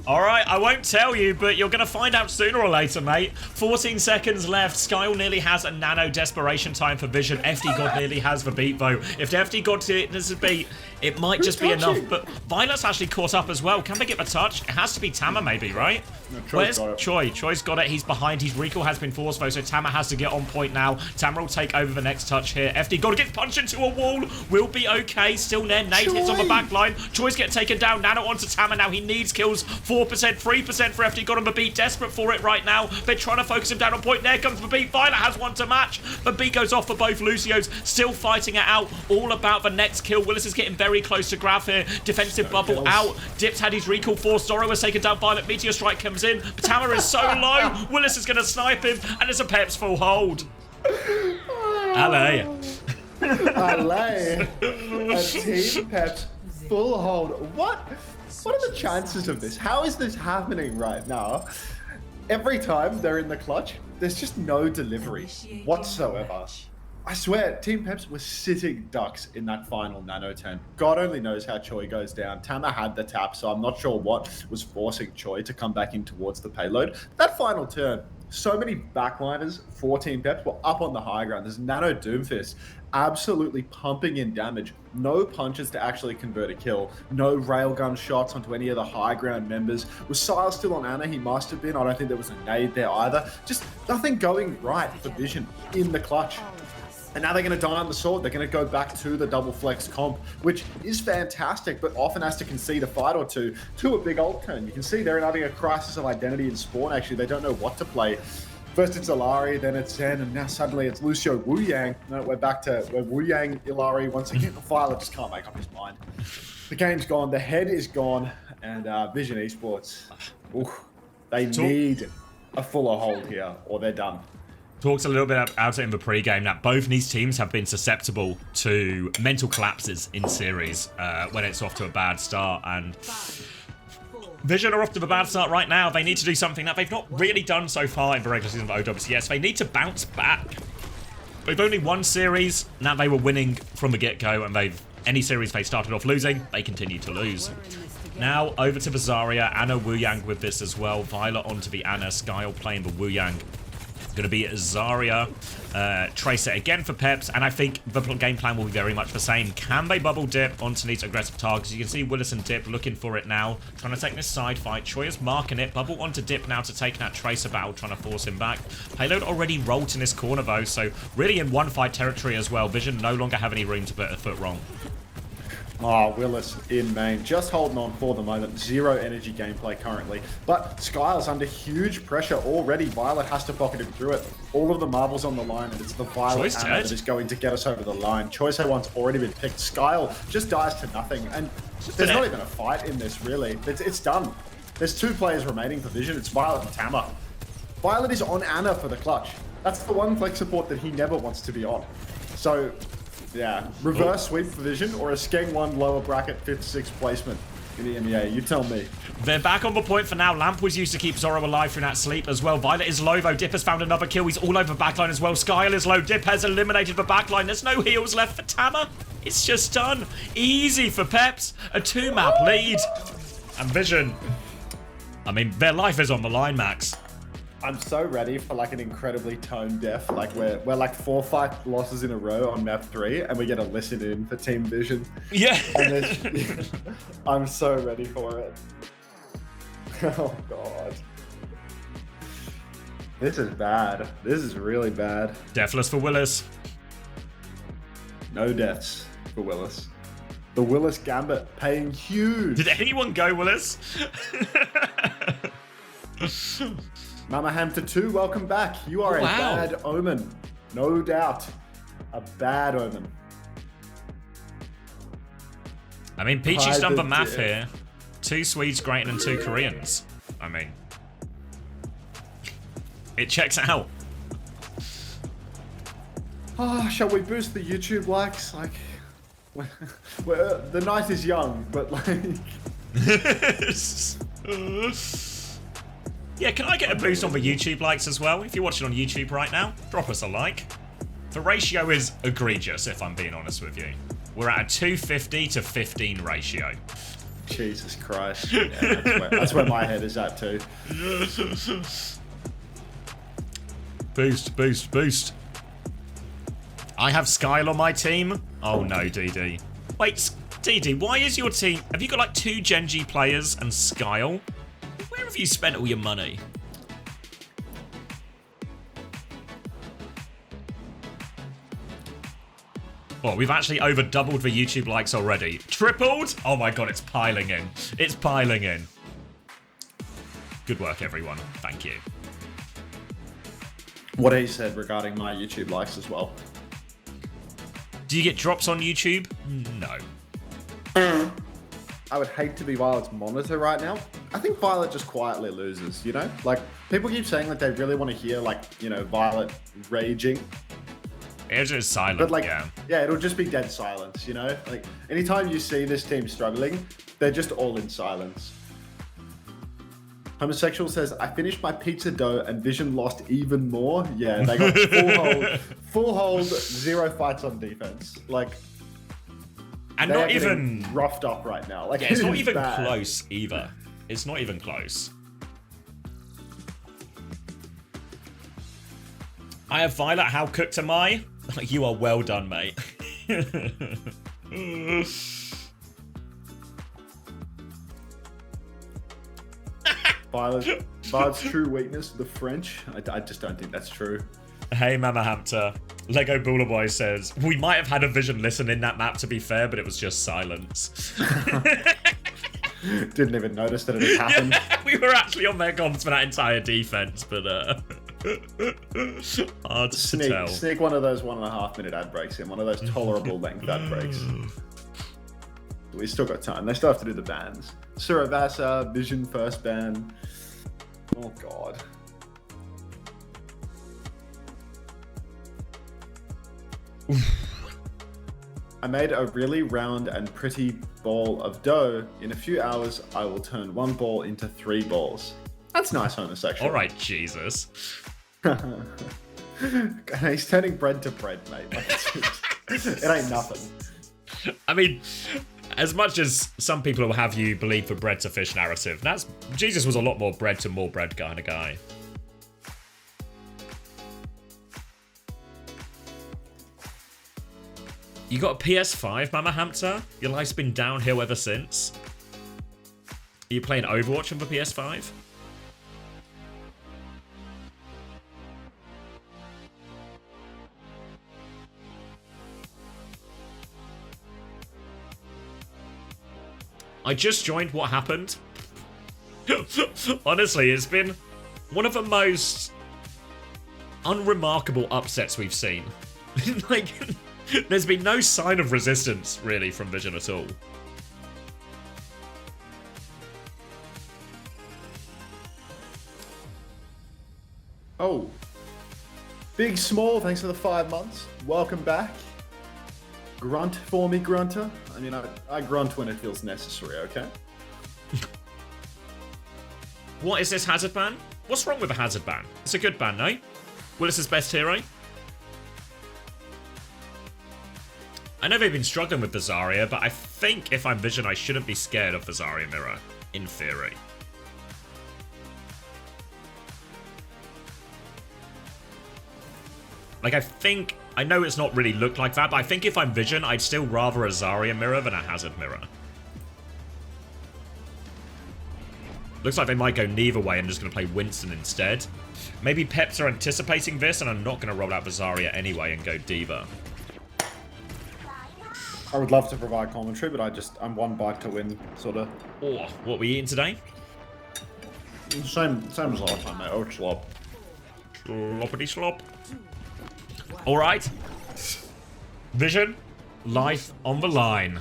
All right, I won't tell you, but you're going to find out sooner or later, mate. 14 seconds left. Skyle nearly has a nano desperation time for Vision. FD God nearly has the beat, though. If the FD God does a beat, it might just be enough. But Violet's actually caught up as well. Can they get the touch? It has to be Tama, maybe, right? No, Where's Choi? Choi's got it. He's behind. His recall has been forced, though, so Tama has to get on point now. Tama will take over the next touch here. FD God gets punched into a wall. Will be okay. Still there. Nate hits on the back line. Choi's get taken down. Nano onto Tama now. He needs kills. 4%, 3% for FD God on the beat. Desperate for it right now. They're trying to focus him down on point. There comes the beat. Violet has one to match. The beat goes off for both Lucios. Still fighting it out. All about the next kill. Willis is getting very close to Grav here. Defensive bubble out. Dip's had his recall forced. Zoro has taken down Violet. Meteor Strike comes in. But Tama is so low. Willis is going to snipe him. And it's a Peps full hold. LA. LA. A Team Peps full hold. What are the chances of this? How is this happening right now? Every time they're in the clutch, there's just no delivery whatsoever. I swear, Team Peps was sitting ducks in that final nano turn. God only knows how Choi goes down. Tama had the tap, so I'm not sure what was forcing Choi to come back in towards the payload. That final turn, so many backliners for Team Peps were up on the high ground. There's Nano Doomfist absolutely pumping in damage. No punches to actually convert a kill. No railgun shots onto any of the high ground members. Was Sile still on Anna? He must have been. I don't think there was a nade there either. Just nothing going right for Vision in the clutch. And now they're going to die on the sword. They're going to go back to the double flex comp, which is fantastic, but often has to concede a fight or two to a big ult turn. You can see they're having a crisis of identity in spawn, actually. They don't know what to play. First it's Illari, then it's Zen, and now suddenly it's Lucio Wu Yang. No, we're back to Wu Yang, Illari. Once again, Violet just can't make up his mind. The game's gone, the head is gone, and Vision Esports, they need a fuller hold here, or they're done. Talked a little bit about it in the pre-game that both these teams have been susceptible to mental collapses in series when it's off to a bad start, and Vision are off to a bad start right now. They need to do something that they've not really done so far in the regular season of OWCS. They need to bounce back. They've only won series. Now they were winning from the get-go, and any series they started off losing, they continue to lose. Now over to the Zarya, Anna Wu Yang with this as well. Violet onto the Anna, Skyle playing the Wu Yang. Going to be Zarya, Tracer again for Peps, and I think the game plan will be very much the same. Can they bubble dip onto these aggressive targets? You can see Willis and Dip looking for it now, trying to take this side fight. Choi is marking it, bubble onto Dip now to take that Tracer battle, trying to force him back. Payload already rolled in this corner though, so really in one fight territory as well. Vision no longer have any room to put a foot wrong. Oh, Willis in main, just holding on for the moment. Zero energy gameplay currently. But Skyle's under huge pressure already. Violet has to pocket him through it. All of the marbles on the line, and it's the Violet Anna that is going to get us over the line. Choice one's already been picked. Skyle just dies to nothing. And there's not even a fight in this, really. It's done. There's 2 players remaining for Vision. It's Violet and Tama. Violet is on Anna for the clutch. That's the one flex support that he never wants to be on. So... yeah, reverse sweep for Vision or a Skeng 1 lower bracket 5th, 6th placement in the EMEA. You tell me. They're back on the point for now. Lamp was used to keep Zoro alive through that sleep as well. Violet is low though. Dip has found another kill. He's all over the backline as well. Skyle is low. Dip has eliminated the backline. There's no heals left for Tama. It's just done. Easy for Peps. A 2-map lead. And Vision, I mean, their life is on the line, Max. I'm so ready for like an incredibly tone deaf, like we're like 4 fight losses in a row on map 3, and we get a listen in for Team Vision. Yeah. And I'm so ready for it. Oh god. This is bad. This is really bad. Deathless for Willis. No deaths for Willis. The Willis Gambit paying huge. Did anyone go, Willis? Mama Hamster 2, welcome back. You are a bad omen. No doubt. A bad omen. I mean, Peachy's done the math here. 2 Swedes greater than 2 Koreans. I mean, it checks out. Oh, shall we boost the YouTube likes? Like, the night is young, but like... Yeah, can I get a boost on the YouTube likes as well? If you're watching on YouTube right now, drop us a like. The ratio is egregious, if I'm being honest with you. We're at a 250 to 15 ratio. Jesus Christ. Yeah, that's where my head is at too. Boost, boost, boost. I have Skyle on my team. Oh no, DD. Wait, DD, why is your team... Have you got like 2 Genji players and Skyle? Where have you spent all your money? Well, we've actually over doubled the YouTube likes already. Tripled? Oh my god, it's piling in. It's piling in. Good work, everyone. Thank you. What he said regarding my YouTube likes as well. Do you get drops on YouTube? No. I would hate to be Violet's monitor right now. I think Violet just quietly loses, you know? Like, people keep saying that they really want to hear, like, you know, Violet raging. It's just silent, But, like, yeah, it'll just be dead silence, you know? Like, anytime you see this team struggling, they're just all in silence. Homosexual says, I finished my pizza dough and Vision lost even more. Yeah, they got full hold, 0 fights on defense. Like, and not even roughed up right now. Like, yeah, it's not even bad. close either. It's not even close. I have Violet. How cooked am I? You are well done, mate. Violet's true weakness, the French. I just don't think that's true. Hey, Mama Hamter. Lego Booler Boy says, we might have had a Vision listen in that map to be fair, but it was just silence. Didn't even notice that it had happened. Yeah, we were actually on their comms for that entire defense, but hard to tell. Sneak one of those 1.5 minute ad breaks in, one of those tolerable length ad breaks. We still got time. They still have to do the bans. Suravasa, Vision first ban. Oh god. I made a really round and pretty ball of dough. In a few hours, I will turn 1 ball into 3 balls. That's nice homosexual. All right, Jesus. He's turning bread to bread, mate. Like, it ain't nothing. I mean, as much as some people will have you believe the bread to fish narrative, Jesus was a lot more bread to more bread kind of guy. You got a PS5, Mama Hamster? Your life's been downhill ever since? Are you playing Overwatch on the PS5? I just joined. What happened? Honestly, it's been one of the most unremarkable upsets we've seen. Like, there's been no sign of resistance, really, from Vision at all. Oh. Big Small, thanks for the 5 months. Welcome back. Grunt for me, Grunter. I mean, I grunt when it feels necessary, okay? What is this hazard ban? What's wrong with a hazard ban? It's a good ban, no? Willis's best hero? I know they've been struggling with the Zarya, but I think if I'm Vision, I shouldn't be scared of the Zarya mirror, in theory. Like, I know it's not really looked like that, but I think if I'm Vision, I'd still rather a Zarya mirror than a hazard mirror. Looks like they might go neither way and just going to play Winston instead. Maybe Peps are anticipating this and are not going to roll out the Zarya anyway and go D.Va. I would love to provide commentary, but I'm one bite to win, sort of. Oh, what are we eating today? Same as last time, mate. Oh, slop. Sloppity slop. Alright. Vision, life on the line.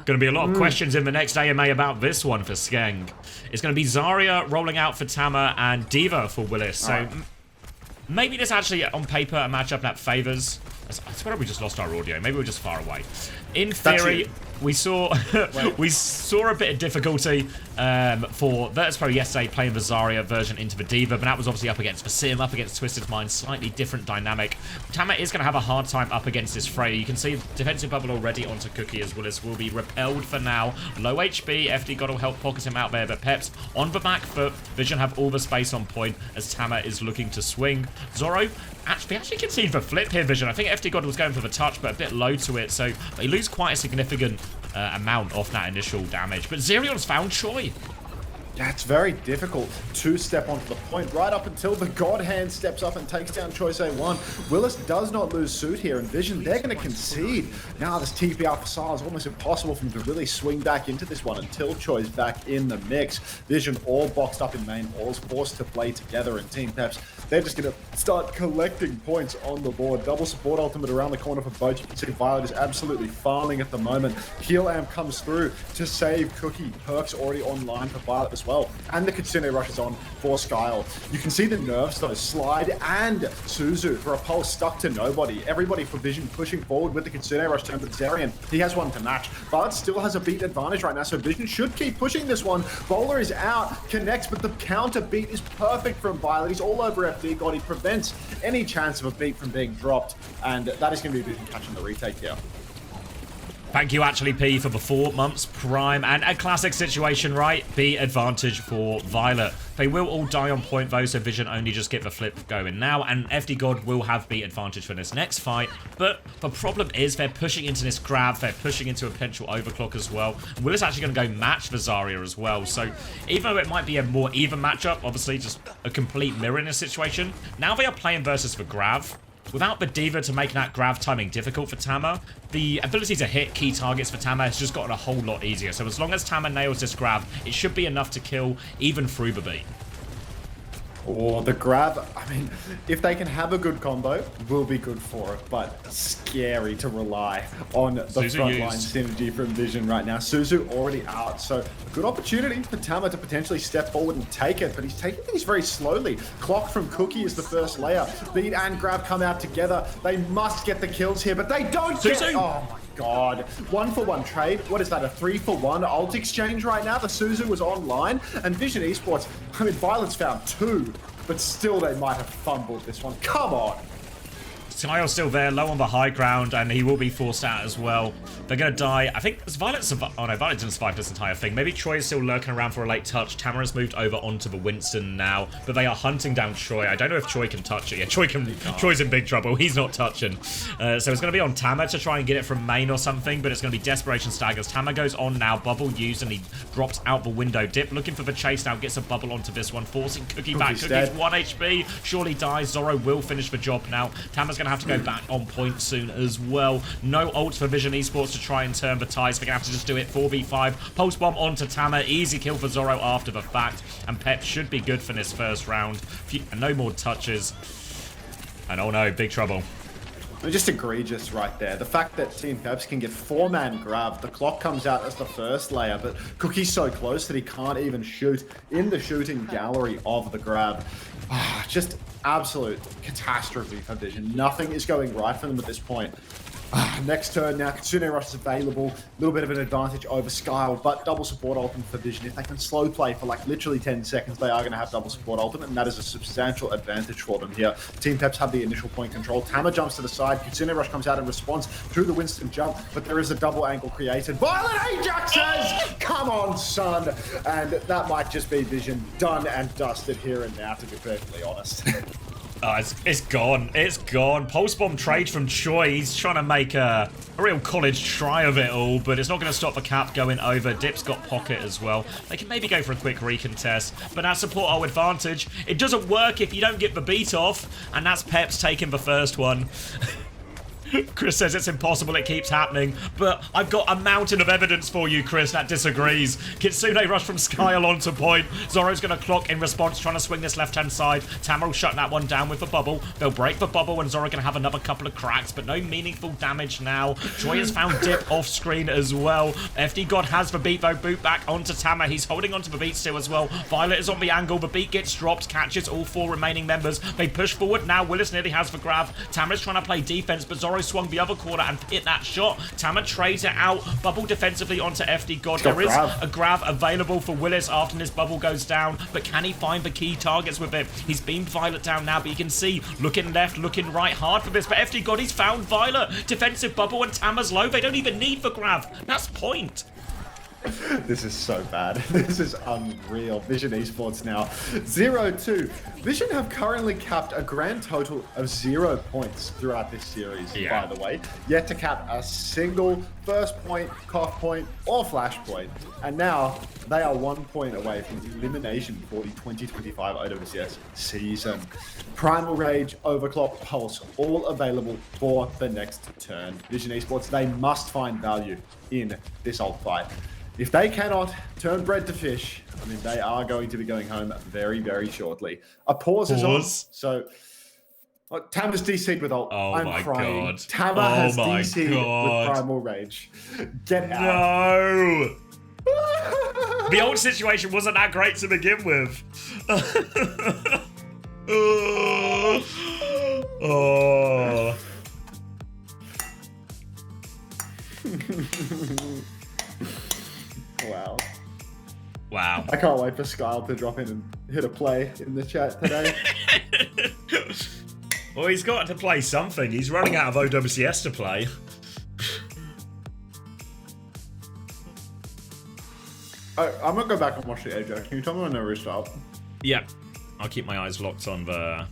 Going to be a lot of questions in the next AMA about this one for Skeng. It's going to be Zarya rolling out for Tama and D.Va for Willis. So maybe this actually, on paper, a matchup that favours... I swear we just lost our audio. Maybe we're just far away. In theory, we saw a bit of difficulty for Virtus Pro yesterday playing the Zarya version into the D.Va, but that was obviously up against the Sim, up against Twisted Mind, slightly different dynamic. Tama is going to have a hard time up against this Freya. You can see defensive bubble already onto Cookie as Willis will be repelled for now. Low HP, FD God will help pocket him out there, but Peps on the back foot. Vision have all the space on point as Tama is looking to swing. Zoro actually concede the flip here, Vision. I think FD God was going for the touch, but a bit low to it, so they lose quite a significant amount off that initial damage. But Zerion's found Choi. Yeah, it's very difficult to step onto the point right up until the God Hand steps up and takes down Choice A1. Willis does not lose suit here, and Vision, they're going to concede. Now this TP Alpha Sile is almost impossible for him to really swing back into this one until Choi's back in the mix. Vision all boxed up in main, all's forced to play together in Team Peps. They're just going to start collecting points on the board. Double support ultimate around the corner for both. You can see Violet is absolutely farming at the moment. Heal Amp comes through to save Cookie. Perks already online for Violet as well. And the Kitsune rush is on for Skyle. You can see the nerfs though. Slide and Suzu for a pulse stuck to nobody. Everybody for Vision pushing forward with the Kitsune rush turn to Zerion. He has one to match. Violet still has a beat advantage right now, so Vision should keep pushing this one. Bowler is out, connects, but the counter beat is perfect from Violet. He's all over FD God. He prevents any chance of a beat from being dropped, and that is going to be Vision catching the retake here. Thank you, actually, P, for the 4 months prime and a classic situation, right? B advantage for Violet. They will all die on point, though, so Vision only just get the flip going now, and FD God will have B advantage for this next fight. But the problem is they're pushing into this grab, they're pushing into a potential overclock as well. Willis actually going to go match the Zarya as well, so even though it might be a more even matchup, obviously just a complete mirror in this situation, now they are playing versus the grab. Without the Diva to make that grab timing difficult for Tama, the ability to hit key targets for Tama has just gotten a whole lot easier. So as long as Tama nails this grab, it should be enough to kill even through the beat. Or the grab, I mean, if they can have a good combo, will be good for it, but scary to rely on the frontline synergy from Vision right now. Suzu already out, so a good opportunity for Tama to potentially step forward and take it, but he's taking things very slowly. Clock from Cookie is the first layer. Beat and grab come out together. They must get the kills here, but they don't get it. Oh my God. 1-for-1 trade. What is that, a 3-for-1 ult exchange right now? The Suzu was online, and Vision Esports, I mean, Violet's found 2, but still they might have fumbled this one. Come on. Skyle's still there, low on the high ground, and he will be forced out as well. They're going to die. I think Violet survived. Oh no, Violet didn't survive this entire thing. Maybe Troy is still lurking around for a late touch. Tamara's moved over onto the Winston now, but they are hunting down Troy. I don't know if Troy can touch it. Yeah, Troy can. Troy's in big trouble. He's not touching. So it's going to be on Tama to try and get it from main or something, but it's going to be Desperation Staggers. Tama goes on now. Bubble used, and he drops out the window. Dip looking for the chase now. Gets a bubble onto this one, forcing Cookie back. Cookie's dead. 1 HP. Surely dies. Zorro will finish the job now. Tama's going to have to go back on point soon as well. No ult for Vision Esports to try and turn the tides. They're going to have to just do it. 4v5. Pulse bomb onto Tama. Easy kill for Zorro after the fact. And Peps should be good for this first round. No more touches. And oh no, big trouble. Just egregious right there. The fact that Team Peps can get 4-man grab. The clock comes out as the first layer, but Cookie's so close that he can't even shoot in the shooting gallery of the grab. Just absolute catastrophe for Vision. Nothing is going right for them at this point. Next turn now, Kitsune Rush is available. A little bit of an advantage over Skyle, but double support ultimate for Vision. If they can slow play for like literally 10 seconds, they are going to have double support ultimate, and that is a substantial advantage for them here. Team Peps have the initial point control. Tama jumps to the side. Kitsune Rush comes out in response to the Winston jump, but there is a double angle created. Violent Ajax says, come on, son. And that might just be Vision done and dusted here and now, to be perfectly honest. It's gone. It's gone. Pulse bomb trade from Choi. He's trying to make a real college try of it all, but it's not going to stop the cap going over. Dip's got pocket as well. They can maybe go for a quick recontest, but that support ult advantage, it doesn't work if you don't get the beat off, and that's Peps taking the first one. Chris says it's impossible, it keeps happening, but I've got a mountain of evidence for you, Chris, that disagrees. Kitsune rush from Skyle onto point. Zorro's going to clock in response, trying to swing this left-hand side. Tama will shut that one down with the bubble. They'll break the bubble, and Zorro going to have another couple of cracks, but no meaningful damage now. Troy has found Dip off-screen as well. FD God has the beat, though. Boot back onto Tama. He's holding onto the beat still as well. Violet is on the angle. The beat gets dropped, catches all 4 remaining members. They push forward now. Willis nearly has the grab. Tama's trying to play defense, but Zorro swung the other corner and hit that shot. Tama trades it out. Bubble defensively onto FD God. There is a grab available for Willis after this bubble goes down, but can he find the key targets with it? He's beamed Violet down now, but you can see looking left, looking right, hard for this, but FD God, he's found Violet. Defensive bubble, and Tama's low. They don't even need the grab. That's point. This is so bad. This is unreal. Vision Esports now 0-2. Vision have currently capped a grand total of 0 points throughout this series, by the way. Yet to cap a single first point, cough point, or flash point. And now they are 1 point away from elimination for the 2025 OWCS season. Primal Rage, Overclock, Pulse, all available for the next turn. Vision Esports, they must find value in this ult fight. If they cannot turn bread to fish, I mean, they are going to be going home very, very shortly. A pause is on, so... Tama's DC'd with ult. Oh I'm my crying. God. Tama has DC'd with Primal Rage. Get out. No! The ult situation wasn't that great to begin with. Oh. Wow. Wow. I can't wait for Skyle to drop in and hit a play in the chat today. Well, he's got to play something. He's running out of OWCS to play. I'm going to go back and watch the AJ. Can you tell me when they restart? Yeah. I'll keep my eyes locked on the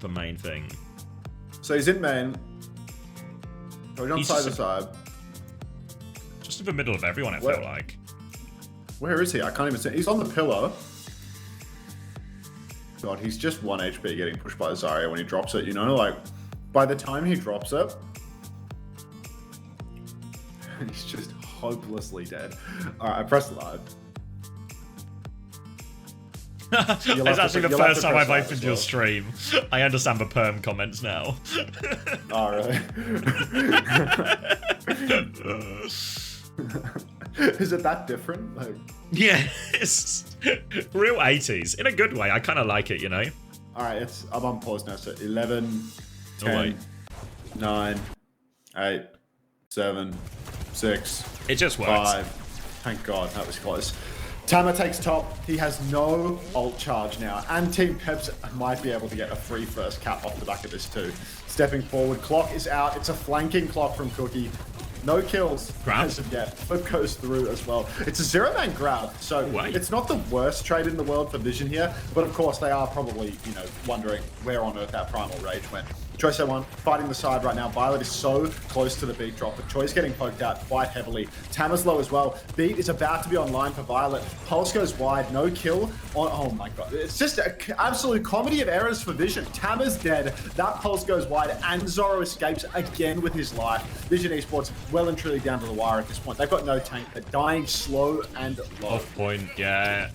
main thing. So he's in main. So he's on side to side. Just in the middle of everyone, it felt like. Where is he? I can't even see. He's on the pillar. God, he's just 1 HP getting pushed by Zarya when he drops it, you know? Like, By the time he drops it, he's just hopelessly dead. Alright, I pressed live. It's actually the first time I've opened your stream. I understand the perm comments now. Oh, really? Is it that different? Like... Yeah, it's real 80s. In a good way. I kind of like it, you know? Alright, I'm on pause now. So 11, 10, Oh, wait. 9, 8, 7, 6. It just works. 5. Thank God, that was close. Tama takes top. He has no ult charge now. And Team Peps might be able to get a free first cap off the back of this too. Stepping forward, clock is out. It's a flanking clock from Cookie. No kills Grab. as of yet. Flip goes through as well. It's a 0-man grab, so Wait. it's not the worst trade in the world for Vision here, but of course they are probably, you know, wondering where on earth that Primal Rage went. Choice A1 fighting the side right now. Violet is so close to the beat drop, but Choi's getting poked out quite heavily. Tama's low as well. Beat is about to be online for Violet. Pulse goes wide, no kill. Oh my God. It's just an absolute comedy of errors for Vision. Tama's dead. That Pulse goes wide, and Zoro escapes again with his life. Vision Esports well and truly down to the wire at this point. They've got no tank. They're dying slow and low. Off point, yeah.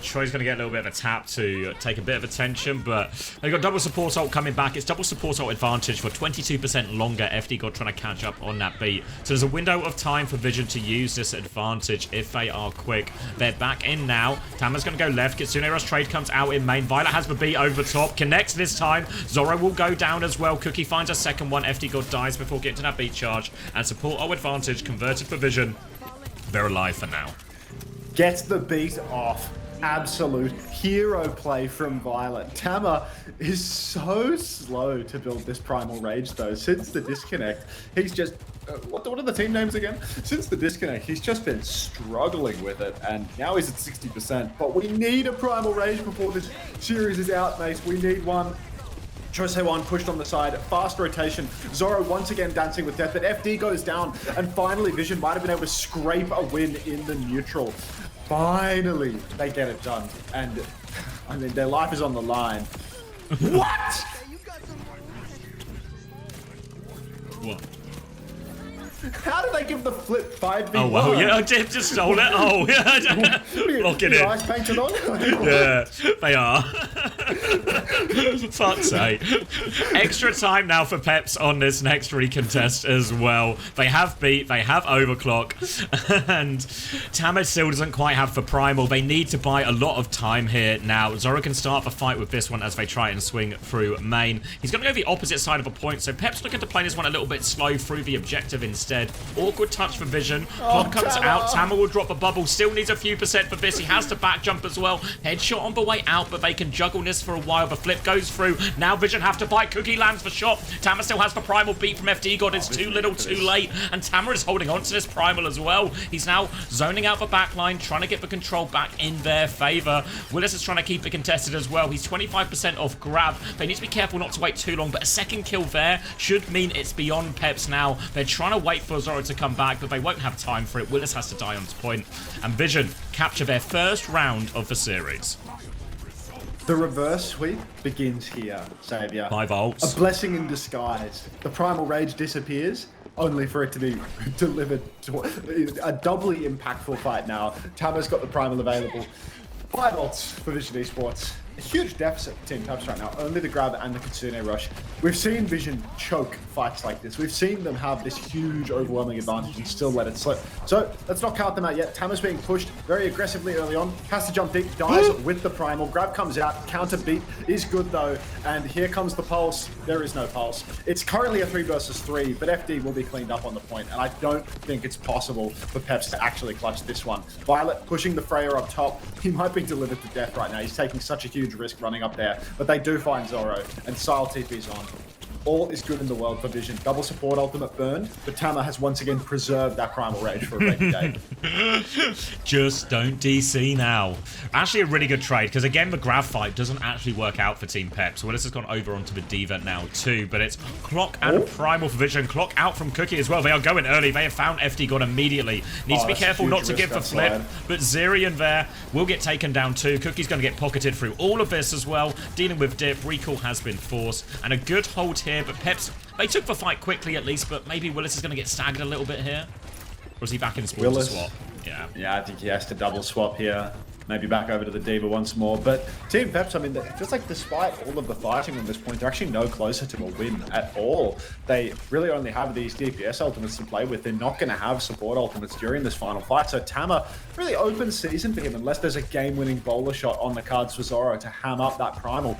Troy's going to get a little bit of a tap to take a bit of attention, but they've got double support ult coming back. It's double support ult advantage for 22% longer. FD God trying to catch up on that beat. So there's a window of time for Vision to use this advantage if they are quick. They're back in now. Tama's going to go left. Kitsune Rush trade comes out in main. Violet has the beat over top. Connects this time. Zoro will go down as well. Cookie finds a second one. FD God dies before getting to that beat charge. And support ult advantage converted for Vision. They're alive for now. Gets the beat off. Absolute hero play from Violet. Tama is so slow to build this Primal Rage though. Since the disconnect, he's just... what are the team names again? Since the disconnect, he's just been struggling with it, and now he's at 60%. But we need a Primal Rage before this series is out, mate. We need one. Choice A1 pushed on the side, fast rotation. Zoro once again dancing with death, but FD goes down, and finally Vision might have been able to scrape a win in the neutral. Finally, they get it done, and I mean, their life is on the line. What? What? How did they give the flip 5v1? Oh, wow. Yeah, Dip just stole it. Oh, yeah. Lock it in. Eyes painted on? Yeah, they are. Fuck's sake. Extra time now for Peps on this next recontest as well. They have beat, they have overclock, and Tama still doesn't quite have the primal. They need to buy a lot of time here now. Zoro can start the fight with this one as they try and swing through main. He's going to go the opposite side of a point, so Peps looking to play this one a little bit slow through the objective instead. Awkward touch for Vision. Clock comes out. Tama will drop a bubble. Still needs a few percent for this. He has to back jump as well. Headshot on the way out, but they can juggle this for a while. The flip goes through. Now Vision have to bite. Cookie lands the shot. Tama still has the primal beat from FD God. It's too little, too late. And Tama is holding on to this primal as well. He's now zoning out the backline, trying to get the control back in their favor. Willis is trying to keep it contested as well. He's 25% off grab. They need to be careful not to wait too long, but a second kill there should mean it's beyond Peps now. They're trying to wait for Zoro to come back, but they won't have time for it. Willis has to die on this point. And Vision capture their first round of the series. The reverse sweep begins here, Xavier. 5 ults. A blessing in disguise. The Primal Rage disappears, only for it to be delivered to a doubly impactful fight now. Tama's got the Primal available. 5 ults for Vision Esports. A huge deficit for Team Peps right now. Only the grab and the Kitsune Rush. We've seen Vision choke fights like this. We've seen them have this huge, overwhelming advantage and still let it slip. So let's not count them out yet. Tama's being pushed very aggressively early on. Has to jump deep. Dies with the primal. Grab comes out. Counter beat is good though. And here comes the pulse. There is no pulse. It's currently a 3 versus 3, but FD will be cleaned up on the point. And I don't think it's possible for Peps to actually clutch this one. Violet pushing the Freya up top. He might be delivered to death right now. He's taking such a huge risk running up there, but they do find Zoro, and Sile TP's on. All is good in the world for Vision. Double support ultimate burned, but Tama has once again preserved that Primal Rage for a rainy day. Just don't DC now. Actually a really good trade, because again, the grab fight doesn't actually work out for Team Peps. Willis has gone over onto the Diva now too, but it's Clock and Primal for Vision. Clock out from Cookie as well. They are going early. They have found FD God immediately. Needs to be careful not to give the flip, but Zirian there will get taken down too. Cookie's going to get pocketed through all of this as well. Dealing with dip, recall has been forced, and a good hold here here, but Peps, they took the fight quickly at least, but maybe Willis is going to get staggered a little bit here. Or is he back in spawn to swap? Yeah. Yeah, I think he has to double swap here. Maybe back over to the Diva once more. But Team Peps, I mean, just like despite all of the fighting on this point, they're actually no closer to a win at all. They really only have these DPS ultimates to play with. They're not going to have support ultimates during this final fight. So Tama, really open season for him unless there's a game-winning bowler shot on the cards for Zoro to ham up that primal.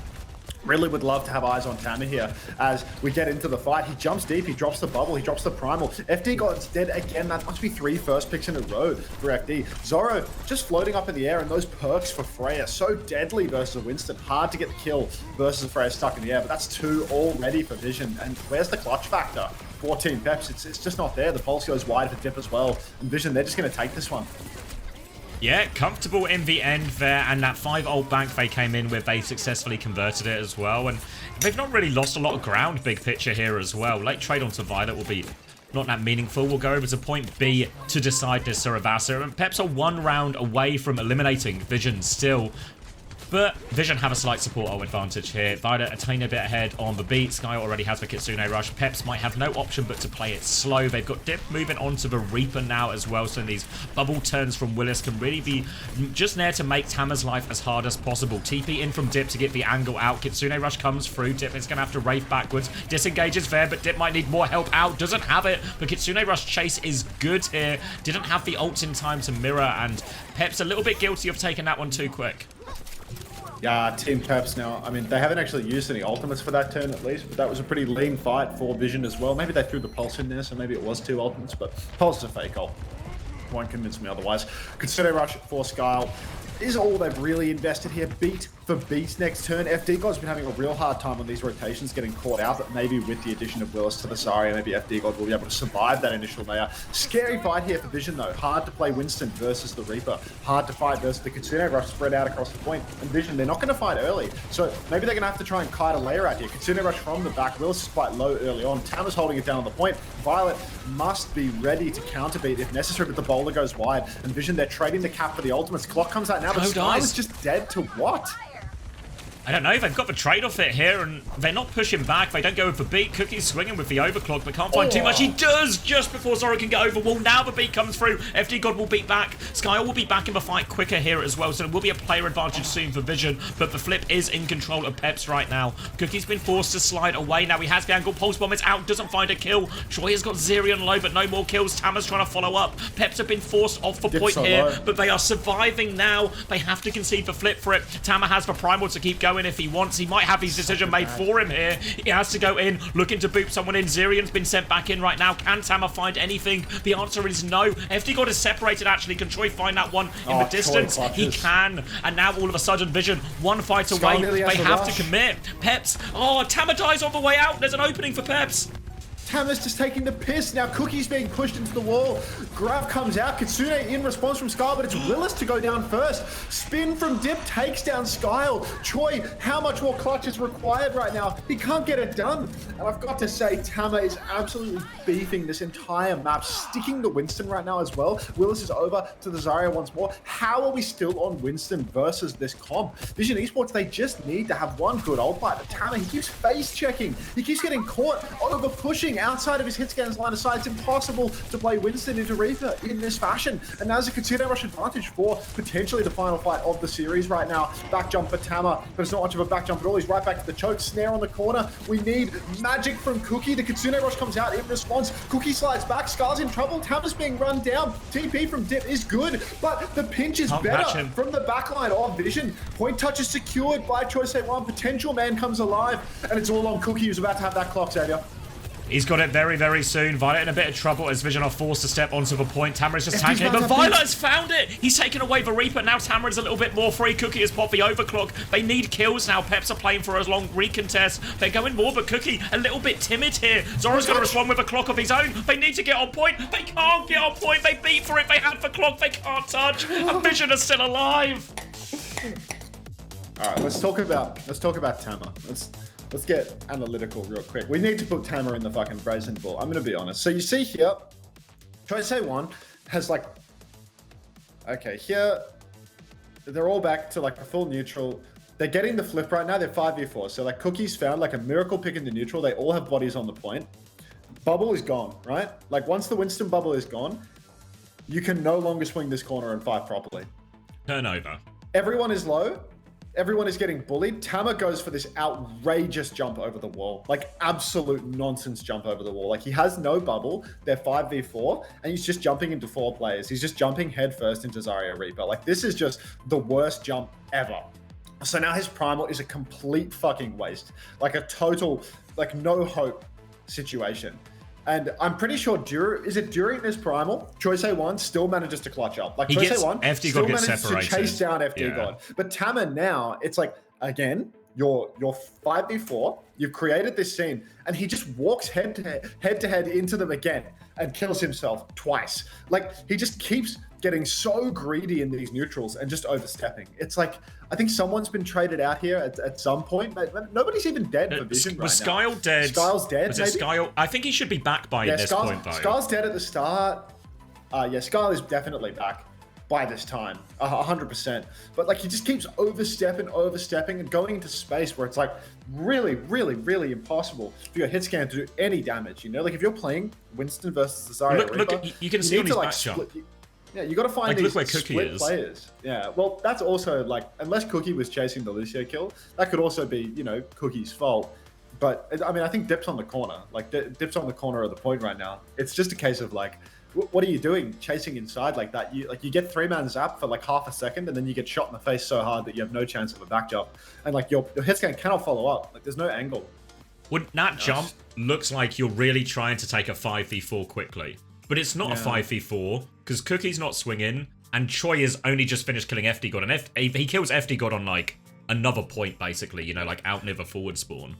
Really would love to have eyes on Tama here as we get into the fight. He jumps deep, he drops the bubble, he drops the primal. FD God's dead again. That must be 3 first picks in a row for FD. Zoro just floating up in the air, and those perks for Freya, so deadly versus Winston. Hard to get the kill versus Freya stuck in the air, but that's 2 already for Vision. And where's the clutch factor for Team Peps? It's just not there. The pulse goes wide for Dip as well. And Vision, they're just going to take this one. Yeah, comfortable in the end there, and that 5 ult bank they came in with, they successfully converted it as well, and they've not really lost a lot of ground, big picture here as well. Late trade onto Violet will be not that meaningful. We'll go over to point B to decide this Surabasa, and Peps are 1 round away from eliminating Vision still. But Vision have a slight support ult advantage here. Violet a tiny bit ahead on the beat. Sky already has the Kitsune Rush. Peps might have no option but to play it slow. They've got Dip moving onto the Reaper now as well. So these bubble turns from Willis can really be just there to make Tama's life as hard as possible. TP in from Dip to get the angle out. Kitsune Rush comes through. Dip is going to have to Wraith backwards. Disengages there, but Dip might need more help out. Doesn't have it. But Kitsune Rush chase is good here. Didn't have the ult in time to mirror. And Peps a little bit guilty of taking that one too quick. Yeah, Team Peps now, I mean, they haven't actually used any ultimates for that turn at least, but that was a pretty lean fight for Vision as well. Maybe they threw the Pulse in there, so maybe it was 2 ultimates, but Pulse is a fake ult. Won't convince me otherwise. Kitsune Rush for Skyle is all they've really invested here. Beat for beat next turn. FD God's been having a real hard time on these rotations, getting caught out, but maybe with the addition of Willis to the Zarya, maybe FD God will be able to survive that initial layer. Scary fight here for Vision though. Hard to play Winston versus the Reaper. Hard to fight versus the Kitsune Rush spread out across the point. And Vision, they're not going to fight early, so maybe they're going to have to try and kite a layer out here. Kitsune Rush from the back. Willis is quite low early on. Tama's holding it down on the point. Violet must be ready to counterbeat if necessary, but the bowler goes wide. And Vision, they're trading the cap for the ultimates. Clock comes out now, but Sky is just dead to what? I don't know, they've got the trade-off it here, and they're not pushing back. They don't go with the beat. Cookie's swinging with the overclock, but can't find too much. He does just before Zoro can get over wall. Now the beat comes through. FD God will beat back. Sky will be back in the fight quicker here as well, so there will be a player advantage soon for Vision, but the flip is in control of Peps right now. Cookie's been forced to slide away. Now he has the angle. Pulse Bomb is out, doesn't find a kill. Troy has got Zerion low, but no more kills. Tama's trying to follow up. Peps have been forced off the point here, but they are surviving now. They have to concede the flip for it. Tama has the primal to keep going if he wants. He might have his decision made for him here. He has to go in, looking to boot someone in. Zerion's been sent back in right now. Can Tama find anything? The answer is no. FD God is separated actually. Can Troy find that one in the distance? He can. And now all of a sudden, Vision, 1 fight away. They have to commit. Peps. Oh, Tama dies on the way out. There's an opening for Peps. Tama's just taking the piss. Now Cookie's being pushed into the wall. Grab comes out. Kitsune in response from Skyle, but it's Willis to go down first. Spin from Dip takes down Skyle. Choi, how much more clutch is required right now? He can't get it done. And I've got to say, Tama is absolutely beefing this entire map, sticking to Winston right now as well. Willis is over to the Zarya once more. How are we still on Winston versus this comp? Vision Esports, they just need to have one good ult fight. But Tama, he keeps face checking. He keeps getting caught over pushing outside of his hit scans line of sight. It's impossible to play Winston into Reaper in this fashion. And there's a Kitsune Rush advantage for potentially the final fight of the series right now. Back jump for Tama, but it's not much of a back jump at all. He's right back to the choke. Snare on the corner. We need magic from Cookie. The Kitsune Rush comes out in response. Cookie slides back. Scar's in trouble. Tama's being run down. TP from Dip is good, but the pinch is better from the backline of Vision. Point touch is secured by Choice A1. Potential man comes alive, and it's all on Cookie, who's about to have that clock, Xavier. He's got it very, very soon. Violet in a bit of trouble as Vision are forced to step onto the point. Tama is just tanking, but Violet has found it. He's taken away the Reaper. Now Tama is a little bit more free. Cookie has popped the overclock. They need kills now. Peps are playing for a long recontest. They're going more, but Cookie a little bit timid here. Zoro's going to respond with a clock of his own. They need to get on point. They can't get on point. They beat for it. They had the clock. They can't touch. And Vision are still alive. All right, let's talk about Tama. Let's get analytical real quick. We need to put Tama in the fucking brazen ball. I'm going to be honest. So you see here, Choice A1 has like, okay, here, they're all back to like a full neutral. they're getting the flip right now. They're 5v4. So like Cookie's found like a miracle pick in the neutral. They all have bodies on the point. Bubble is gone, right? Like once the Winston bubble is gone, you can no longer swing this corner and fight properly. Turnover. Everyone is low. Everyone is getting bullied. Tama goes for this outrageous jump over the wall. Like absolute nonsense jump over the wall. Like he has no bubble. They're 5v4 and he's just jumping into 4 players. He's just jumping head first into Zarya Reaper. Like this is just the worst jump ever. So now his primal is a complete fucking waste. Like a total, like no hope situation. And I'm pretty sure during this primal, Choice A1 still manages to clutch up. Like Choice A1 FD still God gets manages separated. to chase down FD God. But Tama now, it's like, again, you're 5v4, you've created this scene, and he just walks head to head into them again and kills himself twice. Like he just keeps getting so greedy in these neutrals and just overstepping. It's like, I think someone's been traded out here at some point, but nobody's even dead for Vision right now. Was Skyle dead? Skyle's dead, Was maybe? it Skyle? I think he should be back by this point, though. Skyle's dead at the start. Yeah, Skyle is definitely back by this time, 100%. But like he just keeps overstepping and going into space where it's like really, really, really impossible for your hit scan to do any damage. You know, like if you're playing Winston versus the Zarya Reaper, you can see on need his to, like, back jump. Yeah, you got to find Like, these look where Cookie split is. players. Yeah, well, that's also like, unless Cookie was chasing the Lucio kill, that could also be, you know, Cookie's fault. But I mean, I think Dip's on the corner. Like Dip's on the corner of the point right now. It's just a case of like, what are you doing chasing inside like that? You get 3-man zap for like half a second, and then you get shot in the face so hard that you have no chance of a back jump, and like your hit scan cannot follow up. Like there's no angle. That jump looks like you're really trying to take a 5v4 quickly. But it's not a 5v4, because Cookie's not swinging, and Choi has only just finished killing FD God, and he kills FD God on, like, another point, basically, you know, like, out near the forward spawn.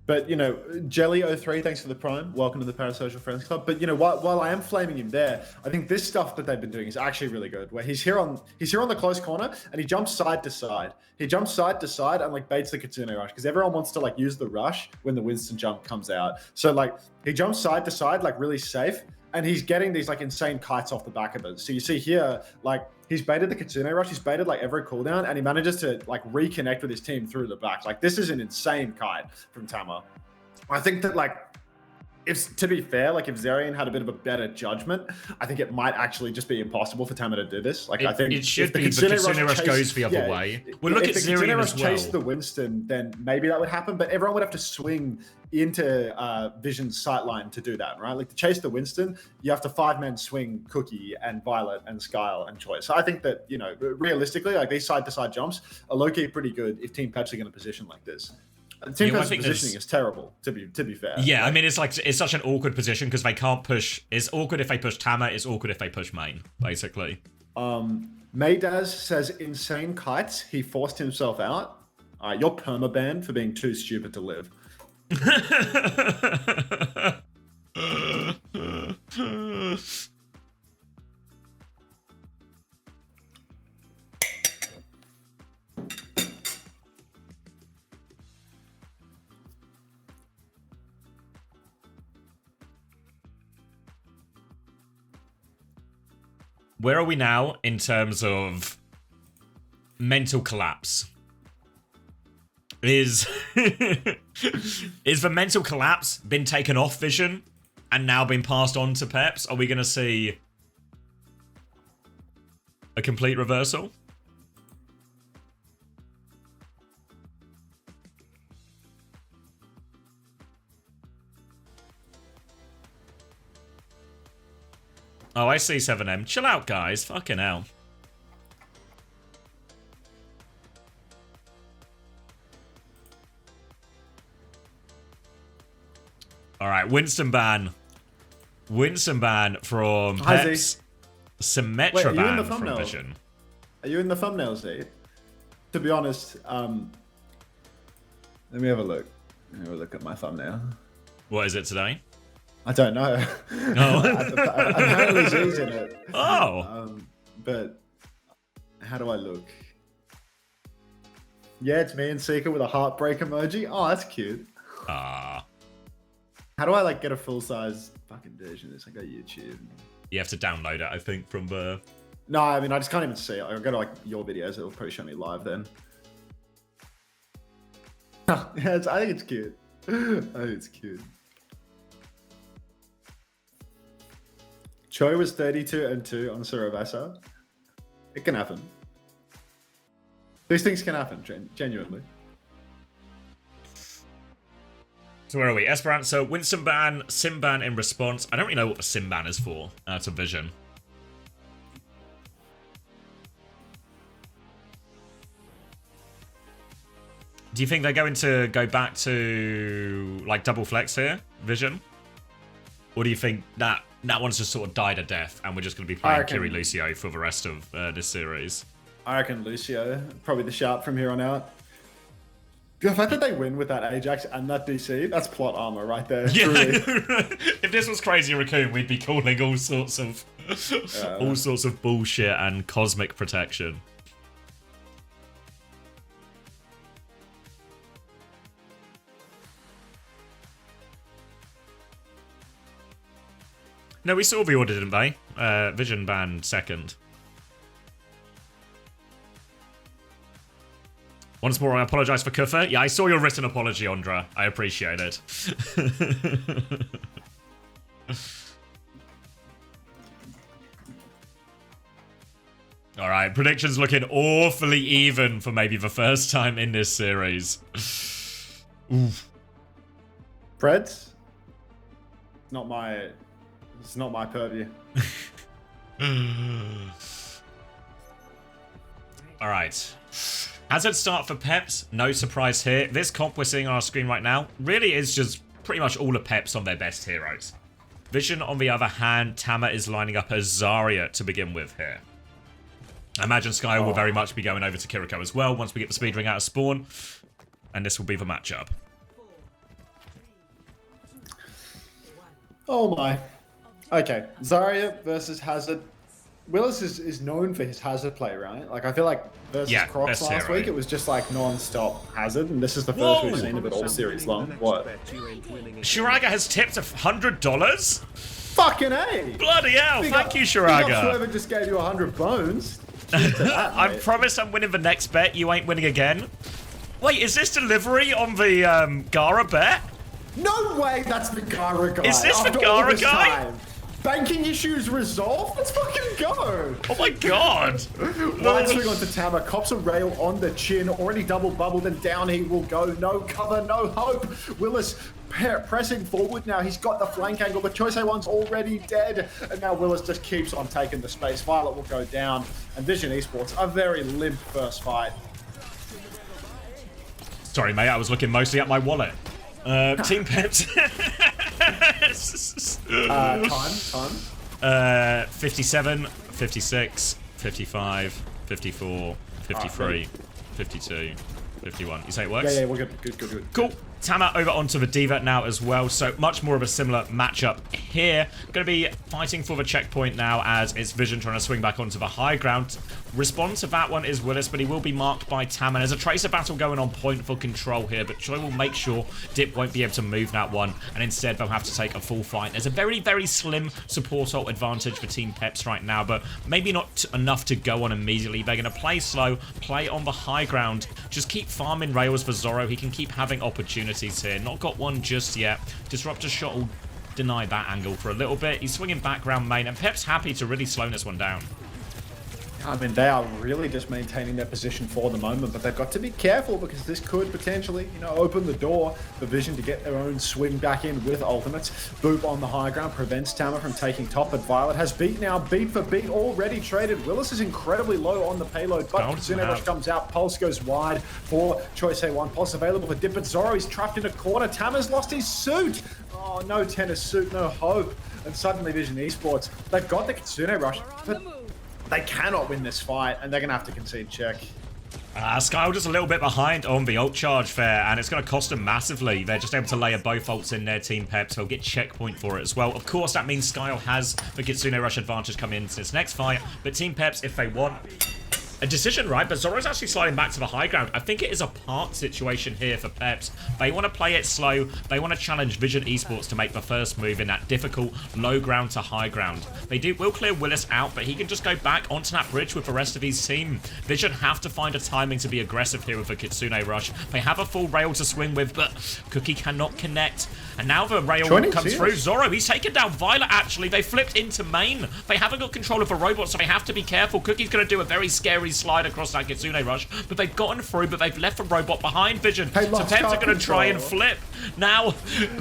But, you know, Jelly03, thanks for the prime. Welcome to the Parasocial Friends Club. But, you know, while I am flaming him there, I think this stuff that they've been doing is actually really good, where he's here on the close corner, and he jumps side to side. He jumps side to side and, like, baits the Kitsune rush, because everyone wants to, like, use the rush when the Winston jump comes out. So, like, he jumps side to side, like, really safe, and he's getting these like insane kites off the back of it. So you see here, like he's baited the Kitsune rush, he's baited like every cooldown, and he manages to like reconnect with his team through the back. Like this is an insane kite from Tama. I think that like, to be fair, like if Zerion had a bit of a better judgment, I think it might actually just be impossible for Tama to do this. Like I think it should be, but Kitsune rush goes the other way. Well, look at Zerion as well. If the Kitsune rush chased the Winston, then maybe that would happen, but everyone would have to swing into Vision's sightline to do that, right? Like to chase the Winston, you have to 5-man swing Cookie and Violet and Skyle and Choi. So I think that, you know, realistically, like these side-to-side jumps are low-key pretty good if Team Peps are going to position like this. Team Peps positioning is terrible, to be fair. Yeah, I mean, it's such an awkward position because they can't push. It's awkward if they push Tama. It's awkward if they push main, basically. Maydaz says, insane kites. He forced himself out. You're perma-banned for being too stupid to live. Where are we now in terms of mental collapse? Is the mental collapse been taken off Vision and now been passed on to Peps? Are we going to see a complete reversal? Oh, I see 7M. Chill out, guys. Fucking hell. All right, Winston ban. Winston ban from Peps. Symmetra ban from Vision. Are you in the thumbnail, Z? To be honest, let me have a look. Let me have a look at my thumbnail. What is it today? I don't know. No. Apparently Z's in it. Oh. But how do I look? Yeah, it's me and Seeker with a heartbreak emoji. Oh, that's cute. Ah. How do I like get a full size fucking version of this? I go YouTube. You have to download it, I think, from the... No, I mean, I just can't even see it. I'll go to like your videos. It'll probably show me live then. Yeah, I think it's cute. I think it's cute. Choi was 32-2 on Cerveza. It can happen. These things can happen, genuinely. So where are we? Esperanza, Winston ban, Sim ban in response. I don't really know what the Sim ban is for. That's a Vision. Do you think they're going to go back to like double flex here, Vision? Or do you think that one's just sort of died a death and we're just going to be playing Kiri Lucio for the rest of this series? I reckon Lucio, probably the sharp from here on out. The fact that they win with that Ajax and that DC, that's plot armor right there. Yeah. Truly. If this was Crazy Raccoon, we'd be calling all sorts of bullshit and cosmic protection. No, we saw the order, didn't they? Vision banned second. Once more, I apologise for Kuffa. Yeah, I saw your written apology, Ondra. I appreciate it. Alright, predictions looking awfully even for maybe the first time in this series. Oof. Preds? It's not my purview. Alright. Hazard start for Peps. No surprise here. This comp we're seeing on our screen right now really is just pretty much all of Peps on their best heroes. Vision, on the other hand, Tama is lining up as Zarya to begin with here. I imagine Sky will very much be going over to Kiriko as well once we get the speed ring out of spawn. And this will be the matchup. Oh my. Okay, Zarya versus Hazard. Willis is known for his Hazard play, right? Like, I feel like versus Crocs last week, it was just like non-stop Hazard, and this is the first we've seen of it all series long. What? Shiraga has tipped $100? Fucking A! Bloody hell, thank you, Shiraga. Whoever just gave you 100 bones. I promise I'm winning the next bet, you ain't winning again. Wait, is this delivery on the Gara bet? No way that's the Gara guy. Is this the Gara guy? Time. Banking issues resolved? Let's fucking go! Oh my god! Wide swing onto Tama, cops a rail on the chin, already double bubbled, and down he will go. No cover, no hope. Willis pressing forward now. He's got the flank angle, but Choice A1's already dead. And now Willis just keeps on taking the space. Violet will go down. And Vision Esports, a very limp first fight. Sorry, mate, I was looking mostly at my wallet. Team Peps. Time. 57, 56, 55, 54, 53, 52, 51. You say it works? Yeah, we're good. Cool. Tama over onto the Diva now as well, so much more of a similar matchup here. Going to be fighting for the checkpoint now as it's Vision trying to swing back onto the high ground. Response to that one is Willis, but he will be marked by Tama. There's a Tracer battle going on point for control here, but Choi will make sure Dip won't be able to move that one, and instead they'll have to take a full fight. There's a very, very slim support ult advantage for Team Peps right now, but maybe not enough to go on immediately. They're going to play slow, play on the high ground, just keep farming rails for Zoro. He can keep having opportunities here. Not got one just yet. Disruptor shot will deny that angle for a little bit. He's swinging background main, and Pep's happy to really slow this one down. I mean, they are really just maintaining their position for the moment, but they've got to be careful because this could potentially, open the door for Vision to get their own swing back in with ultimates. Boop on the high ground prevents Tama from taking top, but Violet has beat now, beat for beat, already traded. Willis is incredibly low on the payload, but Kitsune Rush comes out. Pulse goes wide for Choice A1. Pulse available for Dip, but Zoro is trapped in a corner. Tama's lost his suit. Oh, no tennis suit, no hope. And suddenly Vision Esports, they've got the Kitsune Rush, but they cannot win this fight, and they're going to have to concede check. Skyle just a little bit behind on the ult charge there, and it's going to cost them massively. They're just able to layer both ults in their Team Peps. They'll get checkpoint for it as well. Of course, that means Skyle has the Kitsune Rush advantage coming into this next fight, but Team Peps, if they want, a decision, right? But Zoro's actually sliding back to the high ground. I think it is a part situation here for Peps. They want to play it slow. They want to challenge Vision Esports to make the first move in that difficult low ground to high ground. They will clear Willis out, but he can just go back onto that bridge with the rest of his team. Vision have to find a timing to be aggressive here with the Kitsune rush. They have a full rail to swing with, but Cookie cannot connect. And now the rail comes through. Zoro, he's taken down Violet, actually. They flipped into main. They haven't got control of the robot, so they have to be careful. Cookie's going to do a very scary slide across that Kitsune rush, but they've gotten through, but they've left the robot behind Vision. So Peps are going to try and flip. Now,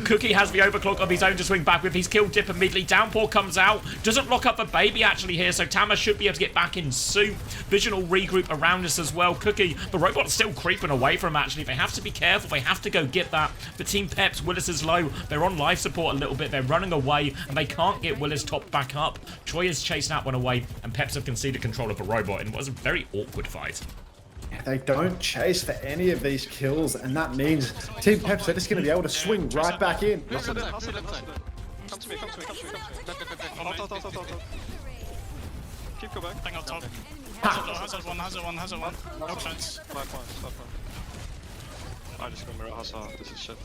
Cookie has the overclock of his own to swing back with. He's killed Dip immediately. Downpour comes out. Doesn't lock up the baby, actually, here, so Tama should be able to get back in suit. Vision will regroup around us as well. Cookie, the robot's still creeping away from him, actually. They have to be careful. They have to go get that. For Team Peps, Willis is low. They're on life support a little bit. They're running away, and they can't get Willis top back up. Choi is chasing that one away, and Peps have conceded control of the robot in what was a very awkward fight. They don't chase for any of these kills, and that means Team Peps are just going to be able to swing right back in. Come to me, come to me, come to me, come to me. Out. Keep go back. Hang on top. Hazard one. No chance. Slap one. I just go mirror Hazard. This is shit.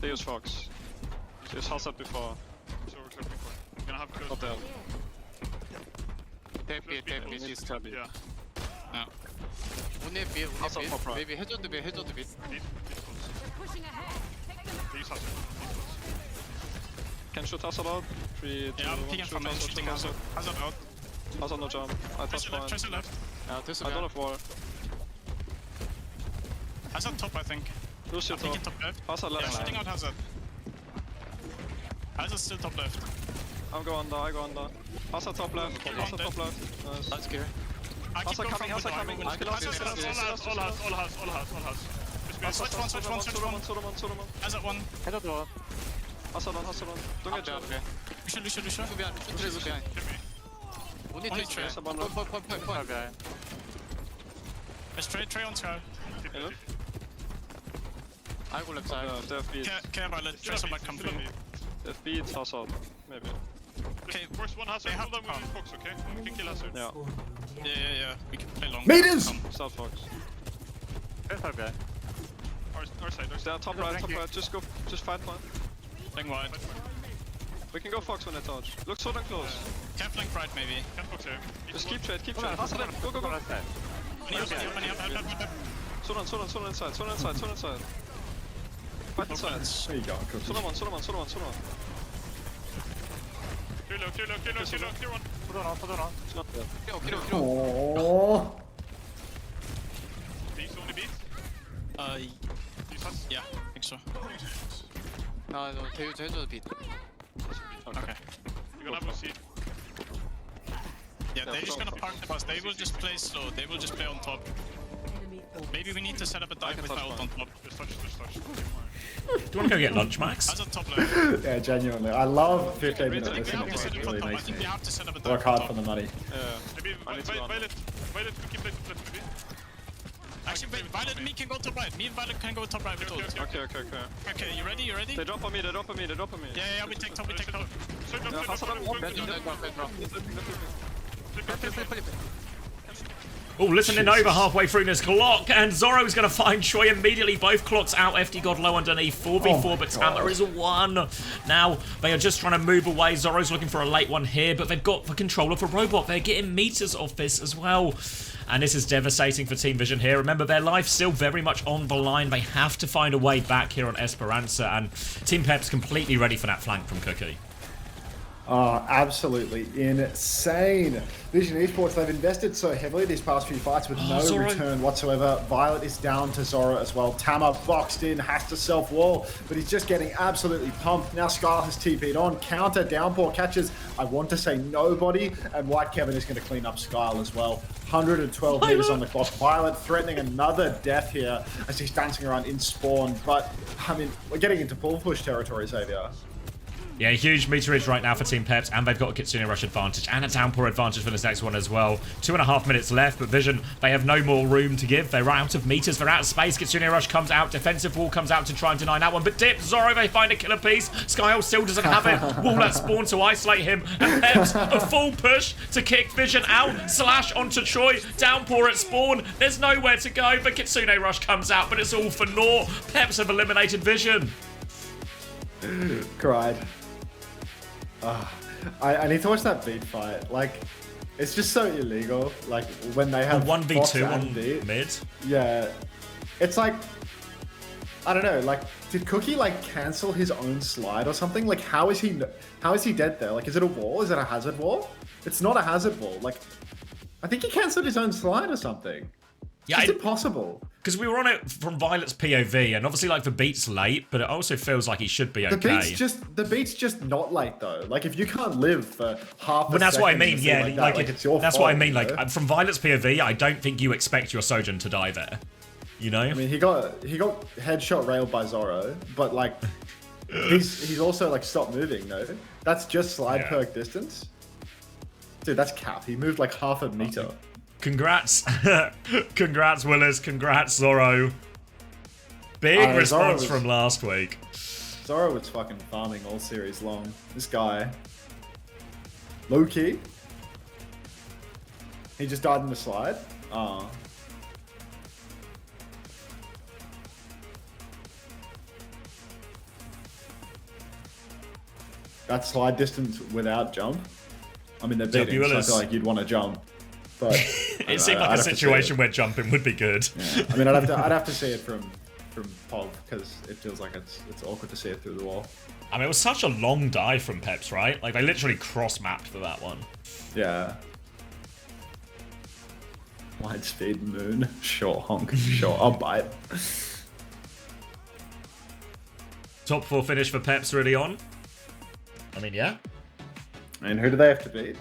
They use Fox. Use Hazard before. So we're clear before. We're gonna have good. Not Tape He's tabby. Yeah. 오늘 빛 maybe 해저드 빛 Can shoot Hazard out. 3, 2, 1. Yeah, I'm peeking from main, shooting Hazard out. Hazard no jump. I touch fine. Tracer left. I don't have wall. Hazard top, I think. Lucio top. Top left. Hazard left. Yeah, shooting out Hazard. Hazard still top left. I go under. Hazard top left. Nice. That's clear. Hazard coming. All house. Switch one. Hazard one. Hazard on. Don't get jammed. Lucio. Only Trey. Point. There's Trey on Scar. I go left side. They have beat. Care about let Tracer might come through. They have beat Hazard. Maybe. Okay, first one Hazard. Hold on with Fox, okay? We can kill Hazard. Yeah. Yeah. We can play long. Meters! Start Fox. Our side. They are top right. Just fight one. Playing wide. We can go Fox when they touch. Look so damn close. Can flank right maybe. Can Fox here. Just keep trade. Hazard left. Go. Money up. Sono inside. Fight inside. There you go, Cookie. Sono one. Clear one. It's not dead. Kill. Oh. Beats, only beats? Yeah, I think so. No, 해줘도 beat. Okay. You're gonna have a seat. Yeah, they're just gonna park the bus. They will just play slow. They will just play on top. Maybe we need to set up a dive with ult on top. Just touch. Do you want to go get lunch, Max? As a top left. Yeah, genuinely. I love 15 minute I think we have to set listening. It up on really top. I makes think me we have to set up a dive work on hard top. for the money. Yeah. Maybe Violet could keep playing top left, maybe. Actually, wait, Violet and me can go top right. Me and Violet can go top right with ult. Okay. Okay, you ready? They drop on me. Yeah, we take top. Yeah, Hazard on Oh, listening over halfway through this clock, and Zoro's going to find Choi immediately. Both clocks out. FD God low underneath. 4v4, but Tama is 1. Now, they are just trying to move away. Zoro's looking for a late one here, but they've got the control of the robot. They're getting meters off this as well. And this is devastating for Team Vision here. Remember, their life still very much on the line. They have to find a way back here on Esperanza, and Team Peps completely ready for that flank from Cookie. Oh, absolutely insane. Vision Esports, they've invested so heavily these past few fights with no Zoro. return whatsoever. Violet is down to Zoro as well. Tama boxed in, has to self-wall, but he's just getting absolutely pumped. Now Scar has TP'd on. Counter, Downpour catches, I want to say nobody, and White Kevin is going to clean up Scar as well. 112 meters on the clock. Violet threatening another death here as he's dancing around in spawn, but, I mean, we're getting into full push territory, Xavier. Yeah, huge meterage right now for Team Peps, and they've got a Kitsune Rush advantage and a downpour advantage for this next one as well. 2.5 minutes left, but Vision, they have no more room to give. They're out of meters, they're out of space. Kitsune Rush comes out, defensive wall comes out to try and deny that one, but Dip, Zoro, they find a killer piece. Skyhole still doesn't have it. Wall at spawn to isolate him, and Peps, a full push to kick Vision out, slash onto Choi, downpour at spawn. There's nowhere to go, but Kitsune Rush comes out, but it's all for naught. Peps have eliminated Vision. Cried. I need to watch that beat fight. Like, it's just so illegal. Like, when they have 1v2 on mid. Yeah. It's like, I don't know, like, did Cookie, like, cancel his own slide or something? Like, how is he dead there? Like, is it a wall? Is it a hazard wall? It's not a hazard wall. Like, I think he cancelled his own slide or something. Yeah, it's impossible. Because we were on it from Violet's POV, and obviously, like, the beat's late, but it also feels like he should be okay. The beat's just not late though. Like, if you can't live for half. But that's what I mean. Yeah, like it's your that's fault, what I mean. you know? Like, from Violet's POV, I don't think you expect your Sojourn to die there. You know? I mean, he got headshot railed by Zoro, but like, he's also like stopped moving though. That's just slide perk distance. Dude, that's cap. He moved like half a meter. Congrats. Congrats, Willis. Congrats, Zoro. Big response from last week. Zoro was fucking farming all series long. This guy. Low key. He just died in the slide. Oh. That slide distance without jump. I mean, they're beating, so I feel like you'd want to jump. But it seemed like a situation where jumping would be good. Yeah. I mean, I'd have to see it from Pog, because it feels like it's awkward to see it through the wall. I mean, it was such a long dive from Peps, right? Like, they literally cross-mapped for that one. Yeah. Wide speed moon. Sure, honk. Sure, I'll bite. Top 4 finish for Peps really on. I mean, yeah. And who do they have to beat?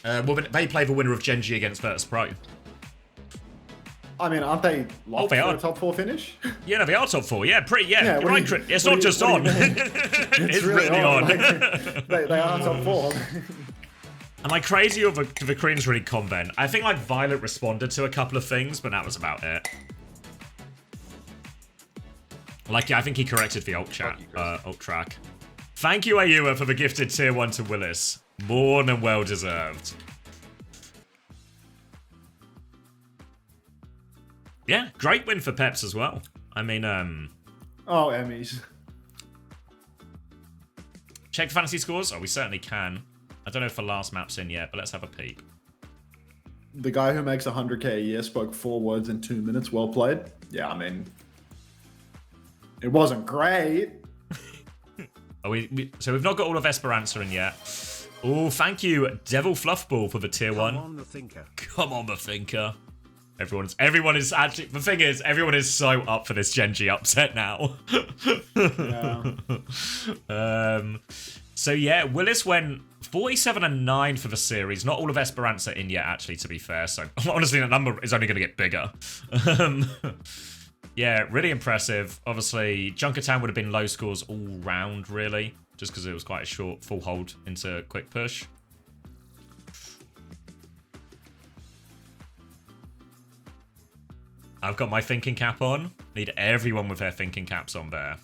Well, they play the winner of Genji against Virtus Pro. I mean, aren't they locked they for are. a top 4 finish? Yeah, no, they are top 4. Yeah, you're right, Chris. It's not just on. It's really on. Like, they are top 4. Am I crazy or the Koreans really convent? I think like Violet responded to a couple of things, but that was about it. Like, yeah, I think he corrected the ult track. Thank you, Ayua, for the gifted tier 1 to Willis. More than well deserved. Yeah, great win for Peps as well. I mean, Oh, Emmys. check fantasy scores? Oh, we certainly can. I don't know if the last map's in yet, but let's have a peep. The guy who makes 100k a year spoke 4 words in 2 minutes. Well played. Yeah, I mean, it wasn't great. Oh, so we've not got all of Esperanza in yet. Oh, thank you, Devil Fluffball, for the tier 1. Come on, the thinker. Come on, the thinker. Everyone is actually, the thing is, everyone is so up for this Genji upset now. Yeah. So yeah, Willis went 47-9 for the series. Not all of Esperanza in yet, actually, to be fair. So honestly, that number is only going to get bigger. Yeah, really impressive. Obviously, Junkertown would have been low scores all round, really, just because it was quite a short full hold into quick push. I've got my thinking cap on. Need everyone with their thinking caps on there.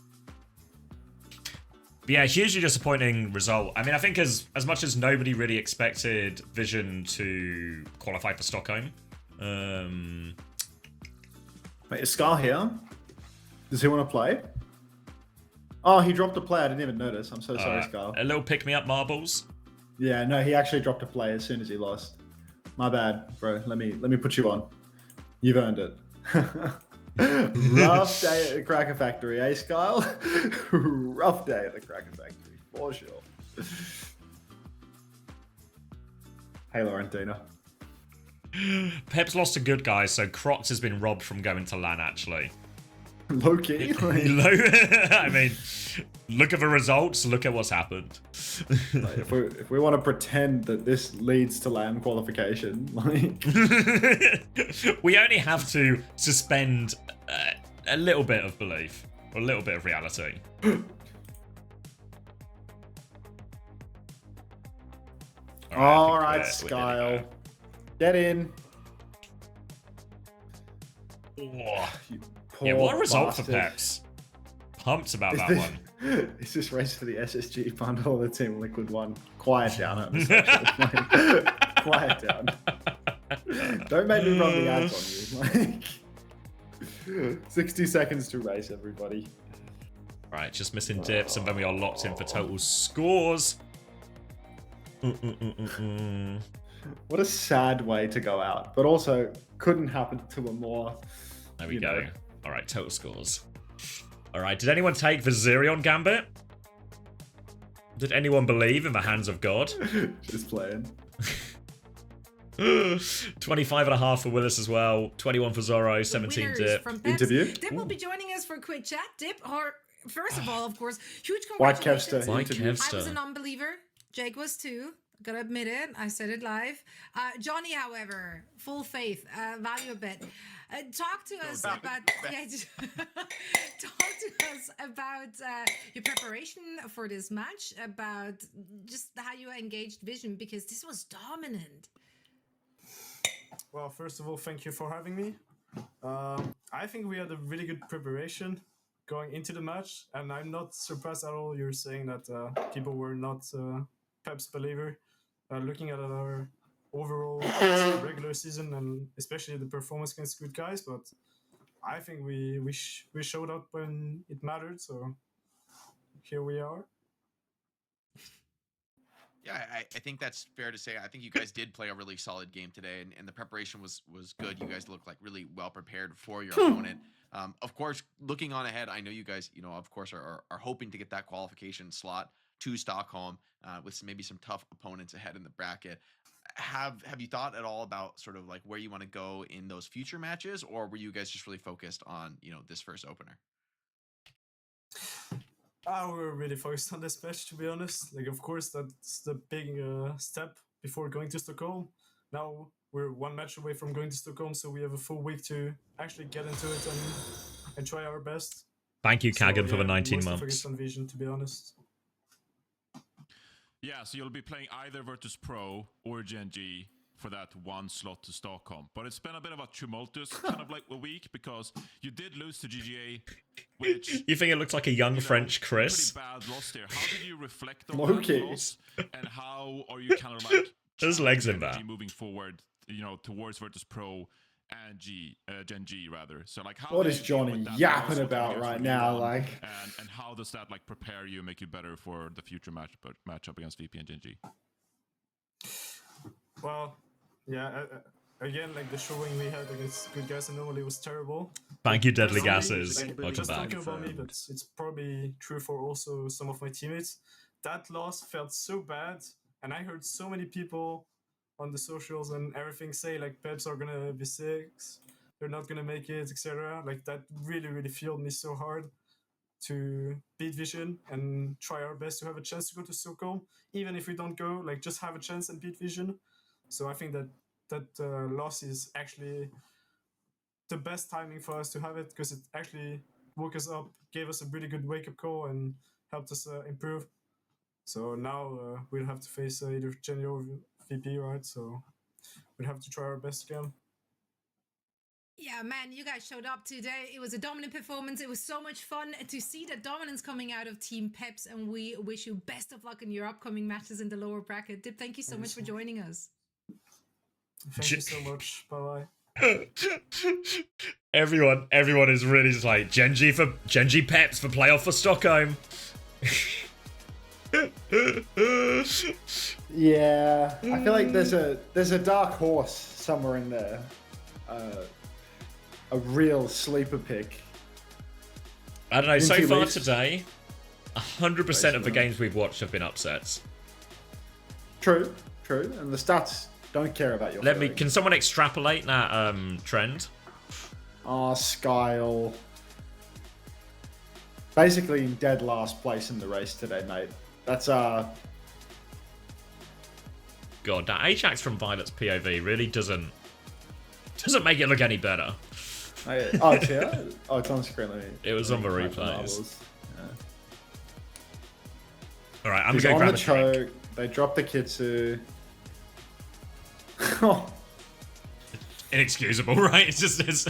But yeah, hugely disappointing result. I mean, I think as much as nobody really expected Vision to qualify for Stockholm. Wait, is Scar here? Does he want to play? Oh, he dropped a play. I didn't even notice. I'm so sorry, Scar. A little pick-me-up marbles. Yeah, no, he actually dropped a play as soon as he lost. My bad, bro. Let me put you on. You've earned it. Rough day at the Cracker Factory, eh, Skyle? Rough day at the Cracker Factory, for sure. Hey, Laurentina. Peps lost to good guys, so Crocs has been robbed from going to LAN, actually. Low-key? I mean, look at the results, look at what's happened. Like, if we want to pretend that this leads to LAN qualification, like... We only have to suspend a little bit of belief, or a little bit of reality. All right, we're nearly Skyle. there. Get in. Oh. You Yeah, poor what a result for bastard. Peps. Pumped about Is that this, one. is this race for the SSG bundle or the Team Liquid one? Quiet down at the Quiet down. Don't make me run the ads on you. Like, 60 seconds to race, everybody. Right, just missing dips, and then we are locked in for total scores. What a sad way to go out, but also couldn't happen to a more. There we you go. know. All right, total scores. All right, did anyone take the Zerion Gambit? Did anyone believe in the hands of God? Just playing. 25.5 for Willis as well. 21 for Zorro. 17 Winners Dip. from Peps. Interview? Dip will be joining us for a quick chat. Dip, or first of all, of course, huge White congratulations. Kevster interview. I was a non-believer. Jake was too. Gotta admit it. I said it live. Johnny, however, full faith. Value a bit. Talk to us about talk to us about your preparation for this match. About just how you engaged Vision, because this was dominant. Well, first of all, thank you for having me. I think we had a really good preparation going into the match, and I'm not surprised at all you're saying that people were not Peps believer. Looking at our overall regular season and especially the performance against good guys, but I think we showed up when it mattered, so here we are. Yeah, I think that's fair to say. I think you guys did play a really solid game today, and the preparation was good. You guys looked like really well prepared for your opponent. Of course, looking on ahead, I know you guys, of course, are hoping to get that qualification slot to Stockholm with maybe some tough opponents ahead in the bracket. Have you thought at all about sort of like where you want to go in those future matches, or were you guys just really focused on this first opener? We're really focused on this match, to be honest. Like, of course, that's the big step before going to Stockholm. Now we're one match away from going to Stockholm, so we have a full week to actually get into it and try our best. Thank you, Kagan, for the 19 mostly months. Focused on Vision, to be honest. Yeah, so you'll be playing either Virtus Pro or Gen G for that one slot to Stockholm. But it's been a bit of a tumultuous kind of like a week because you did lose to GGA, which... You think it looked like a young French Chris? Pretty bad loss there. How did you reflect on Low-key. that loss? And how are you kind of like... There's legs in that. Moving forward, towards Virtus Pro and Gen G rather. So like, how What do is you deal Johnny with that yapping loss? What about you guys right really now? want? Like, and how does that like prepare you, make you better for the future matchup against VP and Gen G? Well, yeah, again, like the showing we had against good guys normally was terrible. Thank you, Deadly Personally, Gases. like, Welcome just back. talking about me, but it's probably true for also some of my teammates. That loss felt so bad, and I heard so many people on the socials and everything say like Peps are gonna be six, they're not gonna make it, etc. Like that really fueled me so hard to beat Vision and try our best to have a chance to go to Stockholm. Even if we don't go, like just have a chance and beat Vision. So I think that loss is actually the best timing for us to have it, because it actually woke us up, gave us a really good wake-up call, and helped us improve. So now we'll have to face either Jenny or VP, right? So we'll have to try our best again. Yeah, man, you guys showed up today. It was a dominant performance. It was so much fun to see the dominance coming out of Team Peps, and we wish you best of luck in your upcoming matches in the lower bracket. Dip, thank you so much for joining us. Thank you so much. Bye-bye. Everyone is really just like Gen G Peps for playoff for Stockholm. yeah, I feel like there's a dark horse somewhere in there. A real sleeper pick. I don't know. So Into far least. today, 100% of the games we've watched have been upsets. True, and the stats don't care about your. Can someone extrapolate that trend? Skyle. Basically in dead last place in the race today, mate. That's God, that Ajax from Violet's POV really doesn't make it look any better. it's here. Oh, it's on screen. It was on the replays. Yeah. All right, I'm He's gonna on grab the a drink. choke. They drop the Kitsu. Oh, Inexcusable, right? It's just